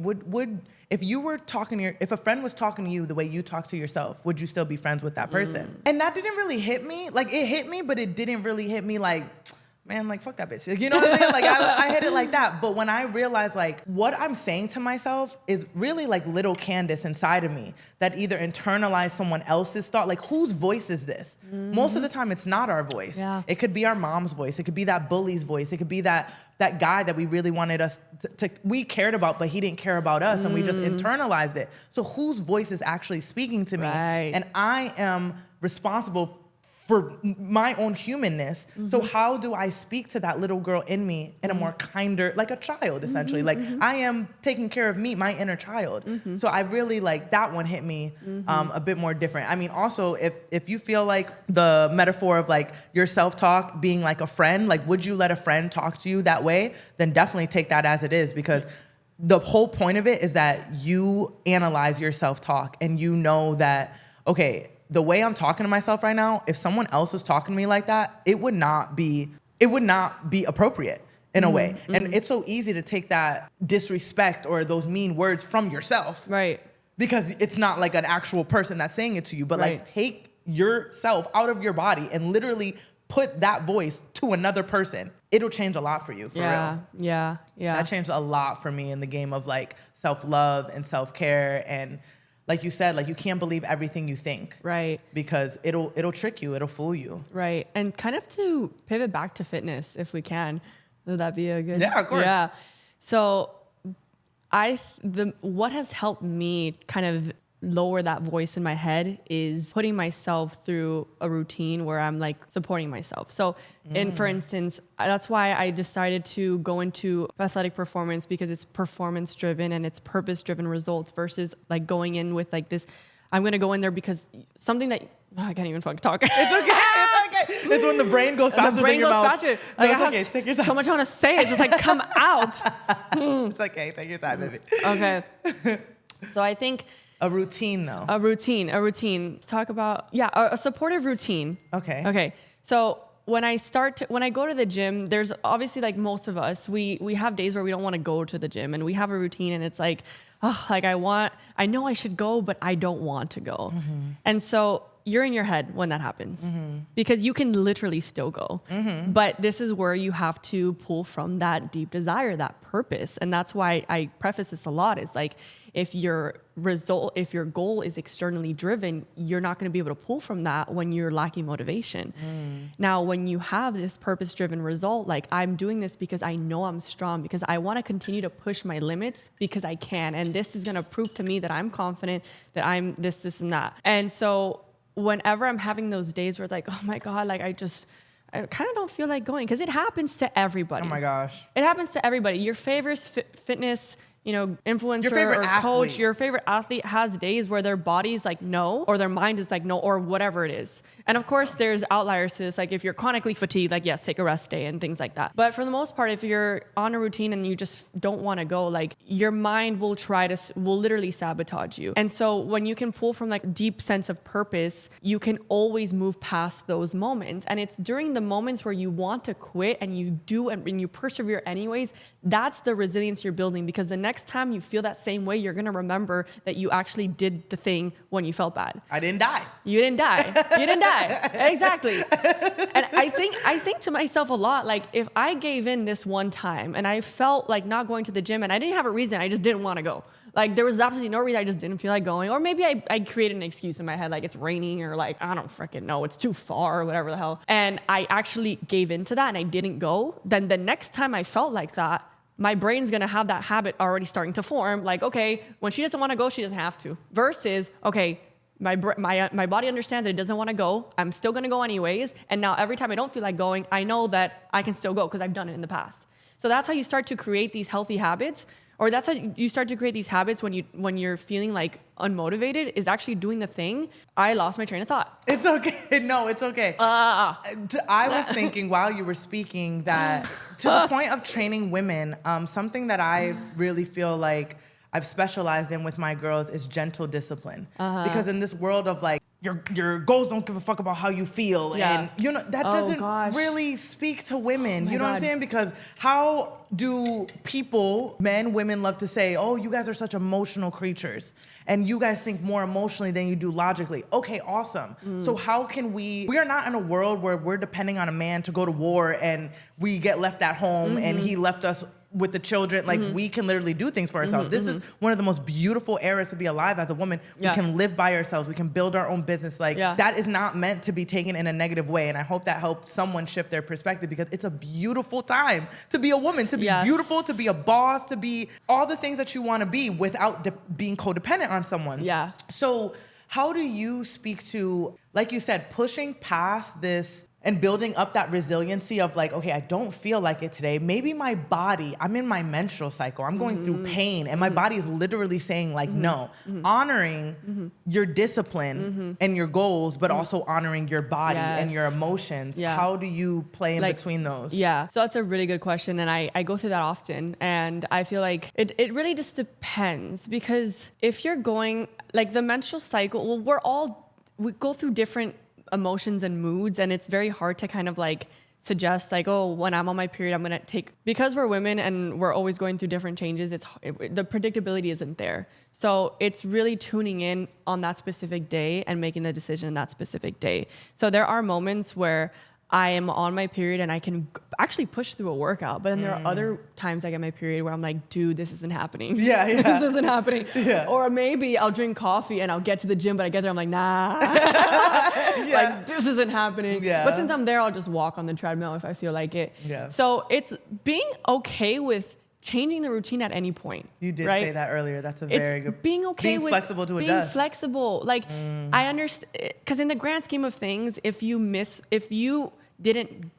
if a friend was talking to you the way you talk to yourself, would you still be friends with that person? And that didn't really hit me. Like, it hit me, but it didn't really hit me like, man, like, fuck that bitch. Like, you know what I'm saying? Like, I hit it like that. But when I realized, like, what I'm saying to myself is really like little Candace inside of me that either internalized someone else's thought. Like, whose voice is this? Most of the time, it's not our voice. Yeah. It could be our mom's voice. It could be that bully's voice. It could be that guy that we really wanted us we cared about, but he didn't care about us, and we just internalized it. So whose voice is actually speaking to me? Right. And I am responsible for my own humanness. So how do I speak to that little girl in me in a more kinder, like a child, essentially? Like, I am taking care of me, my inner child. So I really, like, that one hit me a bit more different. I mean, also, if you feel like the metaphor of like your self-talk being like a friend, like, would you let a friend talk to you that way? Then definitely take that as it is, because the whole point of it is that you analyze your self-talk, and you know that, okay, the way I'm talking to myself right now, if someone else was talking to me like that, it would not be appropriate in a way. And it's so easy to take that disrespect or those mean words from yourself. Right. Because it's not like an actual person that's saying it to you, but like, take yourself out of your body and literally put that voice to another person. It'll change a lot for you, for real. Yeah. That changed a lot for me in the game of like self-love and self-care. And like you said, like, you can't believe everything you think. Right. Because it'll trick you. It'll fool you. Right. And kind of to pivot back to fitness, if we can, would that be a good? Yeah, of course. Yeah. So what has helped me kind of lower that voice in my head is putting myself through a routine where I'm like supporting myself. So for instance, that's why I decided to go into athletic performance, because it's performance driven and it's purpose driven results, versus like going in with like this, I'm going to go in there because something that I can't even fucking talk. It's okay. It's okay. It's when the brain goes faster than your mouth. Like, no, it's okay. Take your time. So much I want to say. It's just like, come out. It's okay. Take your time, baby. Okay. So I think a routine, though. A routine. Let's talk about, a supportive routine. Okay. So when I go to the gym, there's obviously, like most of us, we have days where we don't want to go to the gym, and we have a routine, and it's like, I know I should go, but I don't want to go. And so you're in your head when that happens, because you can literally still go. But this is where you have to pull from that deep desire, that purpose. And that's why I preface this a lot, is like, if your goal is externally driven, you're not going to be able to pull from that when you're lacking motivation. Now, when you have this purpose-driven result, like I'm doing this because I know I'm strong, because I want to continue to push my limits because I can. And this is going to prove to me that I'm confident, that I'm this, and that. And so whenever I'm having those days where it's like, oh my God, like I kind of don't feel like going, because it happens to everybody. Oh my gosh. It happens to everybody. Your favorite fitness, influencer favorite or coach, athlete. your favorite athlete has days where their body's like no, or their mind is like no, or whatever it is. And of course, there's outliers to this. Like if you're chronically fatigued, like yes, take a rest day and things like that. But for the most part, if you're on a routine and you just don't want to go, like your mind will literally sabotage you. And so when you can pull from like a deep sense of purpose, you can always move past those moments. And it's during the moments where you want to quit and you do and you persevere anyways, that's the resilience you're building, because the next time you feel that same way, you're going to remember that you actually did the thing when you felt bad. I didn't die. You didn't die. You didn't die. Exactly. And I think to myself a lot, like if I gave in this one time and I felt like not going to the gym and I didn't have a reason, I just didn't want to go. Like there was absolutely no reason, I just didn't feel like going. Or maybe I created an excuse in my head, like it's raining, or like, I don't freaking know, it's too far or whatever the hell. And I actually gave into that and I didn't go. Then the next time I felt like that, my brain's gonna have that habit already starting to form. Like, okay, when she doesn't wanna go, she doesn't have to. Versus, okay, my body understands that it doesn't wanna go. I'm still gonna go anyways. And now every time I don't feel like going, I know that I can still go because I've done it in the past. So that's how you start to create these healthy habits. Or that's how you start to create these habits when you're feeling like unmotivated, is actually doing the thing. I lost my train of thought. It's okay. No, it's okay. I was thinking while you were speaking that to the point of training women, something that I really feel like I've specialized in with my girls is gentle discipline. Because in this world of like, your goals don't give a fuck about how you feel. Yeah. And that doesn't really speak to women. You know what I'm saying? Because how do people, men, women, love to say, oh, you guys are such emotional creatures and you guys think more emotionally than you do logically. Okay, awesome. So how can we are not in a world where we're depending on a man to go to war and we get left at home and he left us with the children. Like we can literally do things for ourselves. This is one of the most beautiful eras to be alive as a woman. We can live by ourselves. We can build our own business. Like that is not meant to be taken in a negative way. And I hope that helps someone shift their perspective, because it's a beautiful time to be a woman, to be beautiful, to be a boss, to be all the things that you want to be without being codependent on someone. Yeah. So how do you speak to, like you said, pushing past this and building up that resiliency of like, okay, I don't feel like it today. Maybe my body, I'm in my menstrual cycle. I'm going through pain and my body is literally saying like, no. Honoring your discipline and your goals, but also honoring your body and your emotions. How do you play in between those? Yeah, so that's a really good question. And I go through that often. And I feel like it really just depends, because if you're going, like the menstrual cycle, well, we go through different emotions and moods, and it's very hard to kind of like suggest like, oh, when I'm on my period, I'm gonna take, because we're women and we're always going through different changes, the predictability isn't there. So it's really tuning in on that specific day and making the decision that specific day. So there are moments where I am on my period and I can actually push through a workout. But then there are other times I get my period where I'm like, dude, this isn't happening. Yeah. This isn't happening. Yeah. Or maybe I'll drink coffee and I'll get to the gym, but I get there, I'm like, nah. Like, this isn't happening. Yeah. But since I'm there, I'll just walk on the treadmill if I feel like it. Yeah. So it's being okay with changing the routine at any point. You did say that earlier. That's a very good. Being okay with flexible to adjust. Being flexible. Like, I understand, because in the grand scheme of things, if you didn't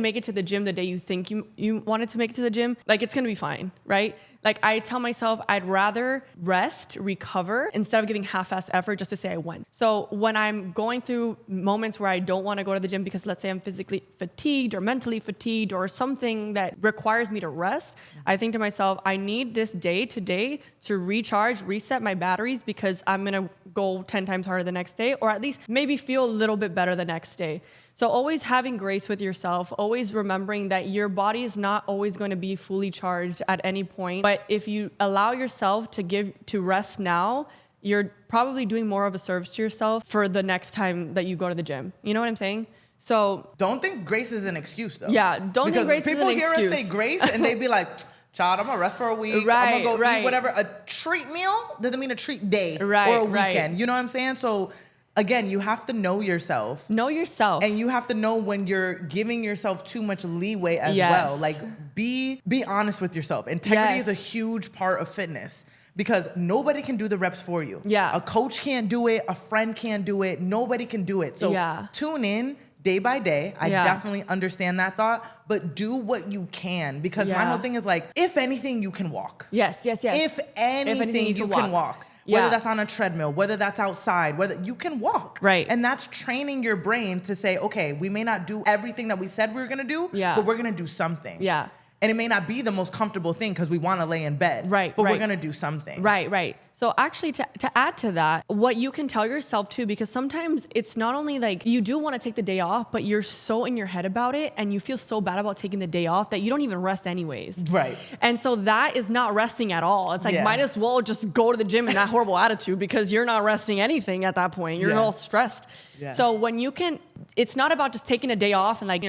make it to the gym the day you think you wanted to make it to the gym, like it's gonna be fine, right? Like I tell myself I'd rather rest, recover, instead of giving half-assed effort just to say I went. So when I'm going through moments where I don't wanna go to the gym because let's say I'm physically fatigued or mentally fatigued or something that requires me to rest, I think to myself, I need this day today to recharge, reset my batteries, because I'm gonna go 10 times harder the next day, or at least maybe feel a little bit better the next day. So always having grace with yourself, always remembering that your body is not always going to be fully charged at any point. But if you allow yourself to rest now, you're probably doing more of a service to yourself for the next time that you go to the gym. You know what I'm saying? So don't think grace is an excuse though. Yeah, don't think grace is an excuse. Because people hear us say grace and they be like, child, I'm gonna rest for a week. Right, I'm gonna go right. eat whatever. A treat meal doesn't mean a treat day Right, or a right. weekend. You know what I'm saying? So again, you have to know yourself. Know yourself. And you have to know when you're giving yourself too much leeway as Yes. well. Like be honest with yourself. Integrity Yes. is a huge part of fitness because nobody can do the reps for you. Yeah. A coach can't do it. A friend can't do it. Nobody can do it. So Yeah. tune in day by day. I Yeah. definitely understand that thought, but do what you can because my Yeah. whole thing is like, if anything, you can walk. Yes. If anything, you can walk. Yeah. Whether that's on a treadmill, whether that's outside, whether you can walk. Right. And that's training your brain to say, okay, we may not do everything that we said we were gonna do, Yeah. but we're gonna do something. Yeah. And it may not be the most comfortable thing because we wanna lay in bed. Right, But right. we're gonna do something. Right. So actually to add to that, what you can tell yourself too, because sometimes it's not only like you do want to take the day off, but you're so in your head about it and you feel so bad about taking the day off that you don't even rest anyways. Right. And so that is not resting at all. It's like, Yeah. might as well just go to the gym in that horrible attitude because you're not resting anything at that point. You're Yeah. all stressed. Yeah. So when you can, it's not about just taking a day off and like,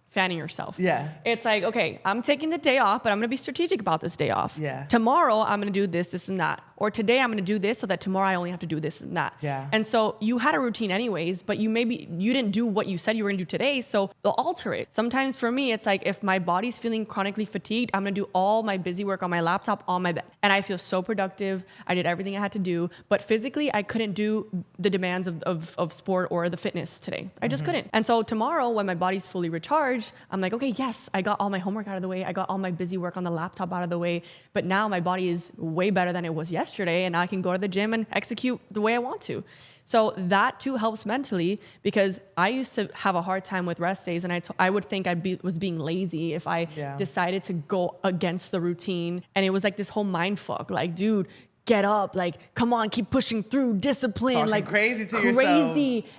fanning yourself. Yeah. It's like, okay, I'm taking the day off, but I'm going to be strategic about this day off. Yeah. Tomorrow, I'm going to do this, and that. Or today, I'm going to do this so that tomorrow I only have to do this and that. Yeah. And so you had a routine anyways, but you didn't do what you said you were going to do today, so they'll alter it. Sometimes for me, it's like if my body's feeling chronically fatigued, I'm going to do all my busy work on my laptop on my bed. And I feel so productive. I did everything I had to do, but physically, I couldn't do the demands of sport or the fitness today. I just couldn't. And so tomorrow, when my body's fully recharged, I'm like, okay, yes, I got all my homework out of the way. I got all my busy work on the laptop out of the way. But now my body is way better than it was yesterday. And I can go to the gym and execute the way I want to. So that too helps mentally because I used to have a hard time with rest days. And I would think was being lazy if I decided to go against the routine. And it was like this whole mind fuck. Like, dude, get up, like, come on, keep pushing through, discipline, Talking like crazy to yourself.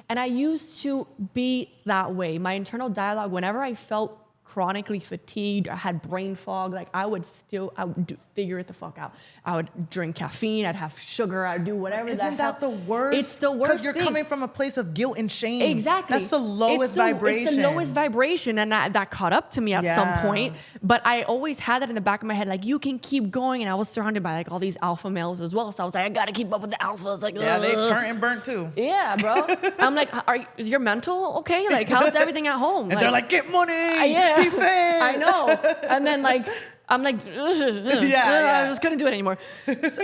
And I used to be that way. My internal dialogue, whenever I felt chronically fatigued, I had brain fog, like I would figure it the fuck out. I would drink caffeine, I'd have sugar, I'd do whatever. Isn't that the worst? It's the worst. Because you're coming from a place of guilt and shame. Exactly. That's the lowest vibration. It's the lowest vibration, and that caught up to me at some point. But I always had that in the back of my head, like you can keep going. And I was surrounded by like all these alpha males as well, so I was like, I gotta keep up with the alphas. Like, Yeah, they ugh. turn and burnt too. Yeah, bro. I'm like, is your mental okay? Like, how's everything at home? And they're like, get money, yeah, be fit. I know. And then like, I'm like, I just couldn't do it anymore.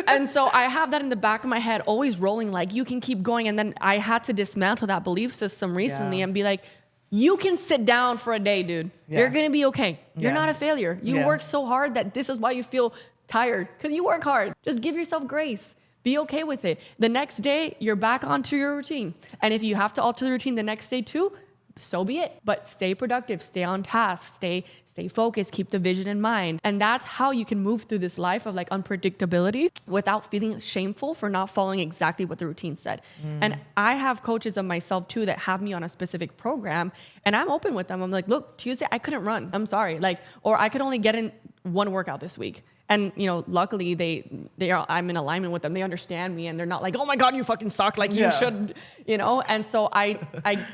And so I have that in the back of my head, always rolling like, you can keep going. And then I had to dismantle that belief system recently and be like, you can sit down for a day, dude. You're going to be okay. You're not a failure. You work so hard that this is why you feel tired, because you work hard. Just give yourself grace. Be okay with it. The next day, you're back onto your routine. And if you have to alter the routine the next day too, so be it. But stay productive, stay on task, stay focused, keep the vision in mind. And that's how you can move through this life of like unpredictability without feeling shameful for not following exactly what the routine said. And I have coaches of myself too that have me on a specific program, and I'm open with them. I'm like, look, Tuesday I couldn't run. I'm sorry. Like, or I could only get in one workout this week. And, luckily I'm in alignment with them. They understand me and they're not like, oh my God, you fucking suck. Like you should, And so I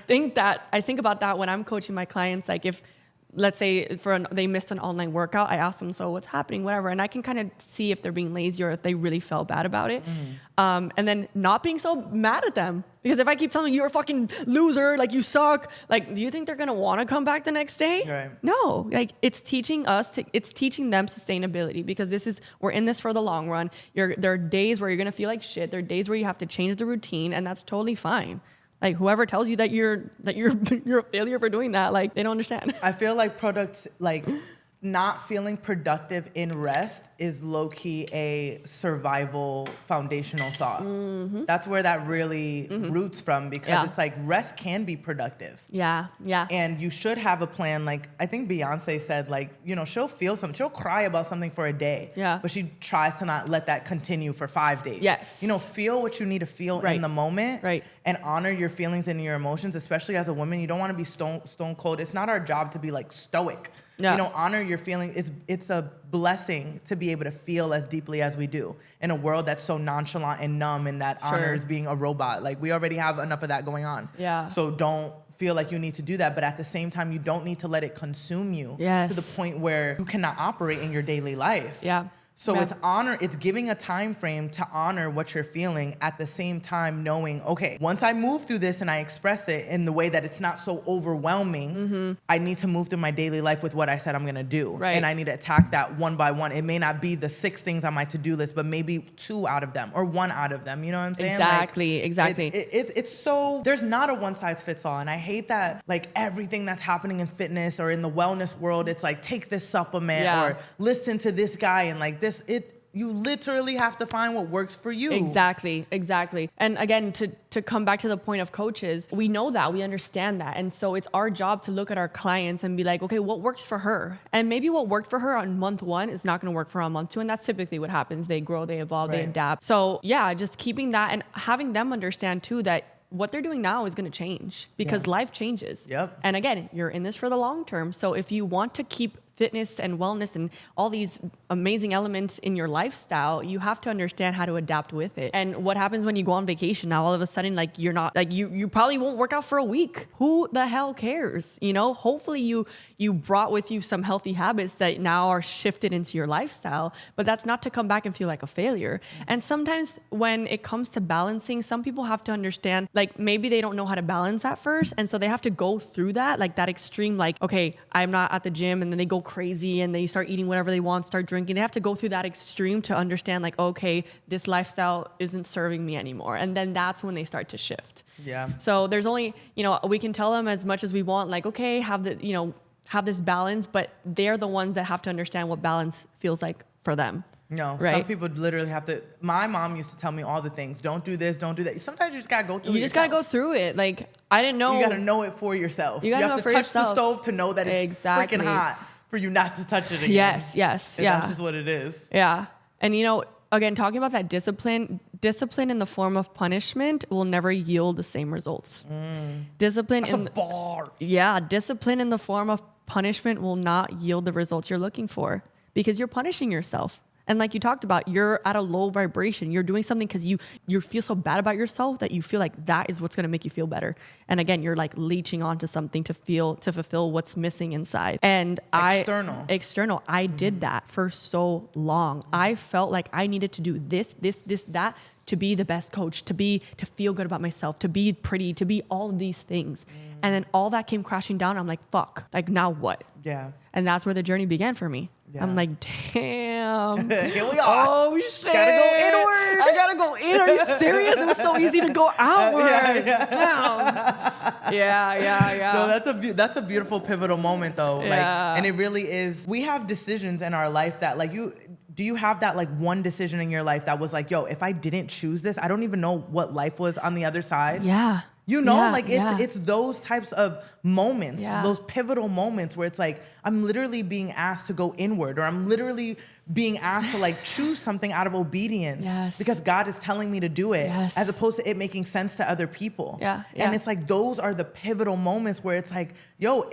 think about that when I'm coaching my clients. Like if, let's say they missed an online workout, I ask them, so what's happening, whatever. And I can kind of see if they're being lazy or if they really felt bad about it. And then not being so mad at them. Because if I keep telling you, you're a fucking loser, like you suck, like, do you think they're going to want to come back the next day? Right. No, like it's teaching them sustainability, because we're in this for the long run. There are days where you're going to feel like shit. There are days where you have to change the routine, and that's totally fine. Like whoever tells you that you're a failure for doing that, like they don't understand. I feel like not feeling productive in rest is low-key a survival foundational thought. That's where that really roots from, because it's like rest can be productive. Yeah. And you should have a plan. Like I think Beyonce said, like, she'll feel something. She'll cry about something for a day. Yeah. But she tries to not let that continue for 5 days. Yes. Feel what you need to feel in the moment. Right. And honor your feelings and your emotions, especially as a woman. You don't want to be stone cold. It's not our job to be like stoic. Yeah. Honor your feelings. It's a blessing to be able to feel as deeply as we do in a world that's so nonchalant and numb, and that honors being a robot. Like we already have enough of that going on. Yeah. So don't feel like you need to do that, but at the same time, you don't need to let it consume you Yes. to the point where you cannot operate in your daily life. Yeah. So Yeah. it's giving a time frame to honor what you're feeling, at the same time knowing, okay, once I move through this and I express it in the way that it's not so overwhelming, I need to move through my daily life with what I said I'm going to do. Right. And I need to attack that one by one. It may not be the 6 things on my to-do list, but maybe 2 out of them or 1 out of them. You know what I'm saying? Exactly. It's so, there's not a one size fits all. And I hate that, like, everything that's happening in fitness or in the wellness world, it's like, take this supplement or listen to this guy and like this. You literally have to find what works for you. Exactly. And again, to come back to the point of coaches, we know that, we understand that. And so it's our job to look at our clients and be like, okay, what works for her? And maybe what worked for her on month 1 is not going to work for her on month 2. And that's typically what happens. They grow, they evolve, they adapt. So yeah, just keeping that and having them understand too that what they're doing now is going to change because life changes. Yep. And again, you're in this for the long term. So if you want to keep fitness and wellness and all these amazing elements in your lifestyle, you have to understand how to adapt with it. And what happens when you go on vacation now, all of a sudden, like you're not, like you probably won't work out for a week. Who the hell cares? You know, hopefully you brought with you some healthy habits that now are shifted into your lifestyle, but that's not to come back and feel like a failure. And sometimes when it comes to balancing, some people have to understand, like maybe they don't know how to balance at first. And so they have to go through that, like that extreme, like, okay, I'm not at the gym, and then they go crazy and they start eating whatever they want, start drinking. They have to go through that extreme to understand, like, okay, this lifestyle isn't serving me anymore. And then that's when they start to shift. Yeah. So there's only, we can tell them as much as we want, like, okay, have this balance, but they're the ones that have to understand what balance feels like for them. No, right? Some people literally have to. My mom used to tell me all the things. Don't do this, don't do that. Sometimes you just gotta go through it. You just gotta go through it. Like, I didn't know. You gotta know it for yourself. You have to touch yourself. the stove to know that it's freaking hot for you not to touch it again. Yes. And Yeah. that's just what it is. Yeah. And again, talking about that discipline in the form of punishment will never yield the same results. Discipline That's a bar. Yeah, discipline in the form of punishment will not yield the results you're looking for because you're punishing yourself. And like you talked about, you're at a low vibration. You're doing something because you feel so bad about yourself that you feel like that is what's going to make you feel better. And again, you're like leeching onto something to fulfill what's missing inside. And external. I did that for so long. I felt like I needed to do this, that to be the best coach, to feel good about myself, to be pretty, to be all of these things. And then all that came crashing down. I'm like, fuck, like now what? Yeah. And that's where the journey began for me. Yeah. I'm like, damn. Here we are. Oh, shit. Gotta go inward. I gotta go in. Are you serious? It was so easy to go outward. Damn. Yeah. No, that's a beautiful pivotal moment though. Yeah. Like, and it really is. We have decisions in our life that like do you have that like one decision in your life that was like, yo, if I didn't choose this, I don't even know what life was on the other side? Yeah. It's those types of moments, those pivotal moments where it's like, I'm literally being asked to go inward, or I'm literally being asked to like choose something out of obedience because God is telling me to do it, as opposed to it making sense to other people. And it's like, those are the pivotal moments where it's like, yo,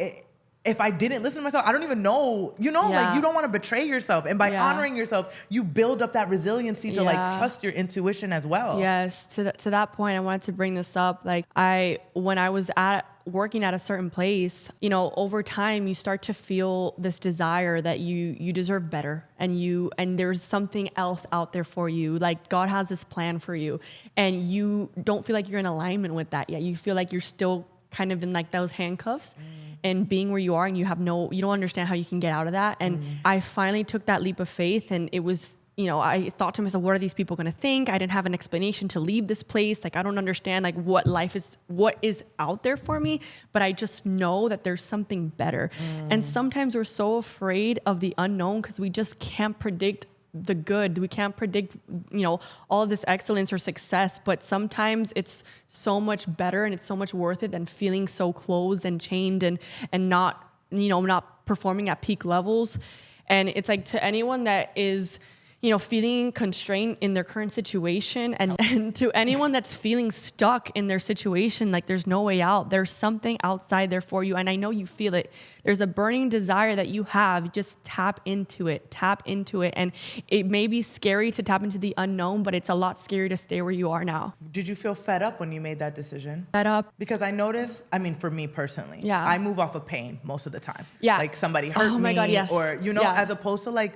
if I didn't listen to myself, I don't even know, like you don't want to betray yourself. And by honoring yourself, you build up that resiliency to like trust your intuition as well. Yes. To that point, I wanted to bring this up. Like when I was working at a certain place, over time you start to feel this desire that you deserve better, and there's something else out there for you. Like God has this plan for you, and you don't feel like you're in alignment with that yet. You feel like you're still kind of in like those handcuffs. And being where you are, and you don't understand how you can get out of that. And I finally took that leap of faith, and it was, I thought to myself, what are these people going to think? I didn't have an explanation to leave this place. Like, I don't understand like what is out there for me, but I just know that there's something better. And sometimes we're so afraid of the unknown because we just can't predict the good. We can't predict, all of this excellence or success, but sometimes it's so much better and it's so much worth it than feeling so closed and chained and not performing at peak levels. And it's like, to anyone that is, feeling constrained in their current situation, and to anyone that's feeling stuck in their situation, like there's no way out, there's something outside there for you. And I know you feel it. There's a burning desire that you have. Just tap into it. And it may be scary to tap into the unknown, but it's a lot scarier to stay where you are now. Did you feel fed up when you made that decision? Fed up? Because I notice, I mean, for me personally, Yeah. I move off of pain most of the time. Yeah. Like somebody hurt Oh my me, God, yes. or, Yeah. as opposed to like,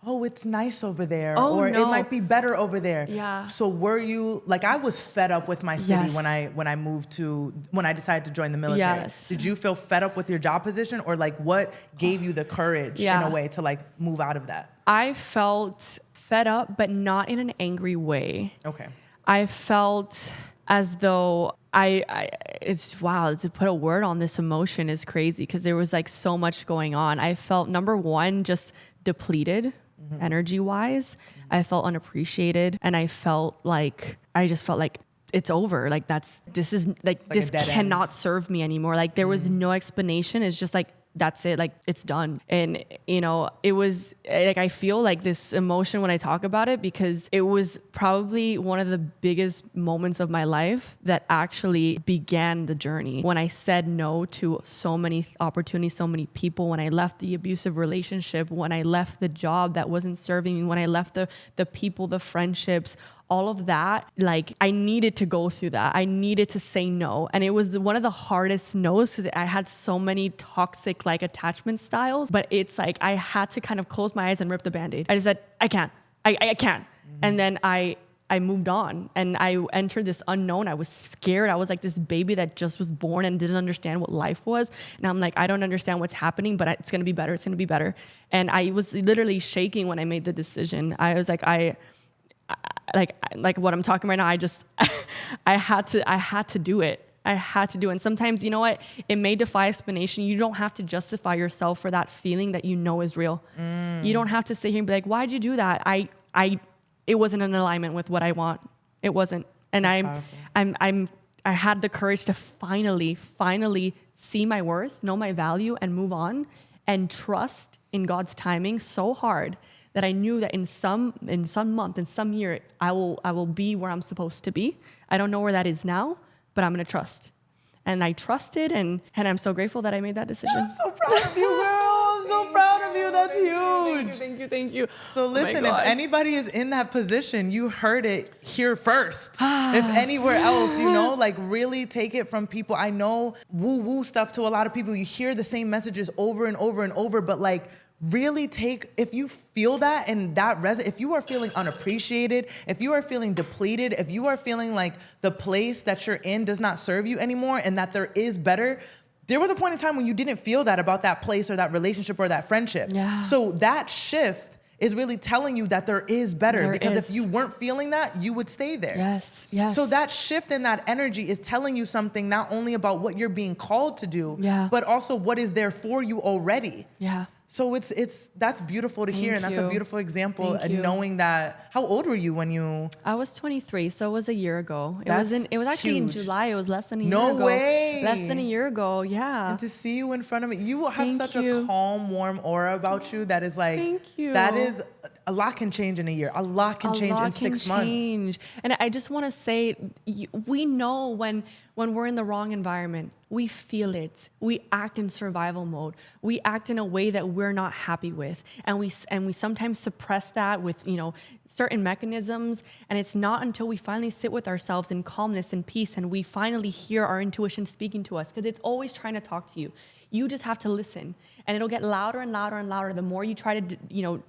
oh, it's nice over there, Oh, or no. it might be better over there. Yeah. So were you, like, I was fed up with my city Yes. when I decided to join the military. Yes. Did you feel fed up with your job position, or like what gave you the courage in Yeah. a way to like move out of that? I felt fed up, but not in an angry way. Okay. I felt as though it's wow, to put a word on this emotion is crazy, because there was like so much going on. I felt, number one, just depleted energy wise. I felt unappreciated, and I just felt like it's over. Like this a dead cannot serve me anymore. Like there was no explanation. It's just like, that's it, like it's done. And it was like, I feel like this emotion when I talk about it, because it was probably one of the biggest moments of my life that actually began the journey. When I said no to so many opportunities, so many people, when I left the abusive relationship, when I left the job that wasn't serving me, when I left the people, the friendships, all of that, like I needed to go through that. I needed to say no. And it was one of the hardest no's, because I had so many toxic like attachment styles, but it's like I had to kind of close my eyes and rip the Band-Aid. I just said, I can't. And then I moved on, and I entered this unknown. I was scared. I was like this baby that just was born and didn't understand what life was. And I'm like, I don't understand what's happening, but it's going to be better. It's going to be better. And I was literally shaking when I made the decision. I was like, like what I'm talking right now, I had to do it. I had to do it. And sometimes, you know what? It may defy explanation. You don't have to justify yourself for that feeling that you know is real. You don't have to sit here and be like, why'd you do that? It wasn't in alignment with what I want. It wasn't. And I had the courage to finally see my worth, know my value, and move on, and trust in God's timing so hard that I knew that in some month, in some year, I will be where I'm supposed to be. I don't know where that is now, but I'm gonna trust. And I trusted, and I'm so grateful that I made that decision. I'm so proud of you, girl. I'm so proud of you. That's huge. Thank you. So listen, if anybody is in that position, you heard it here first. If anywhere else, like really take it from people. I know woo-woo stuff to a lot of people. You hear the same messages over and over and over, but like, really if you feel that and that if you are feeling unappreciated, if you are feeling depleted, if you are feeling like the place that you're in does not serve you anymore and that there is better, there was a point in time when you didn't feel that about that place or that relationship or that friendship. Yeah. So that shift is really telling you that there is better, because if you weren't feeling that, you would stay there. Yes. So that shift in that energy is telling you something not only about what you're being called to do, but also what is there for you already. Yeah. So that's beautiful to hear, and that's a beautiful example. Knowing that. How old were you when you? I was 23, so it was a year ago. It was actually huge. in July. It was less than a year ago. No way. Less than a year ago. Yeah. And to see you in front of me, you have such a calm, warm aura about you that is like. Thank you. That is a lot can change in a year. A lot can change in 6 months. And I just want to say, we know when we're in the wrong environment. We feel it. We act in survival mode. We act in a way that we're not happy with. And we sometimes suppress that with, certain mechanisms. And it's not until we finally sit with ourselves in calmness and peace and we finally hear our intuition speaking to us, because it's always trying to talk to you. You just have to listen, and it'll get louder and louder and louder the more you try to,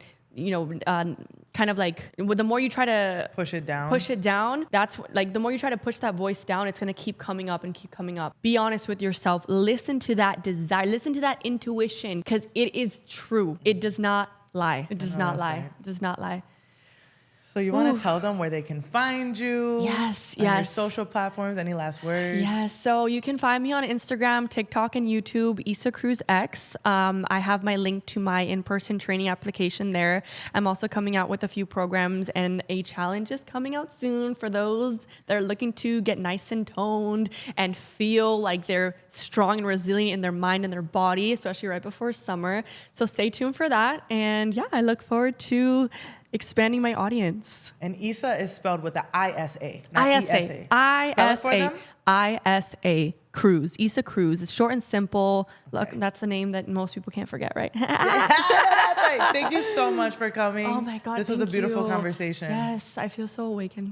kind of like the more you try to push it down, that's like the more you try to push that voice down, it's going to keep coming up and keep coming up. Be honest with yourself. Listen to that desire. Listen to that intuition, because it is true. It does not lie. It does not lie. It does not lie. So you want to tell them where they can find you? Yes. Your social platforms. Any last words? Yes. So you can find me on Instagram, TikTok, and YouTube, Issa Cruz X. I have my link to my in-person training application there. I'm also coming out with a few programs, and a challenge is coming out soon for those that are looking to get nice and toned and feel like they're strong and resilient in their mind and their body, especially right before summer. So stay tuned for that. And yeah, I look forward to expanding my audience. And Isa is spelled with the ISA, not ESA. Spell it for them. ISA Cruz. Isa Cruz. It's short and simple. Look, Okay. that's a name that most people can't forget, right? That's right. Thank you so much for coming. Oh my God. This was a thank beautiful you. conversation. Yes, I feel so awakened.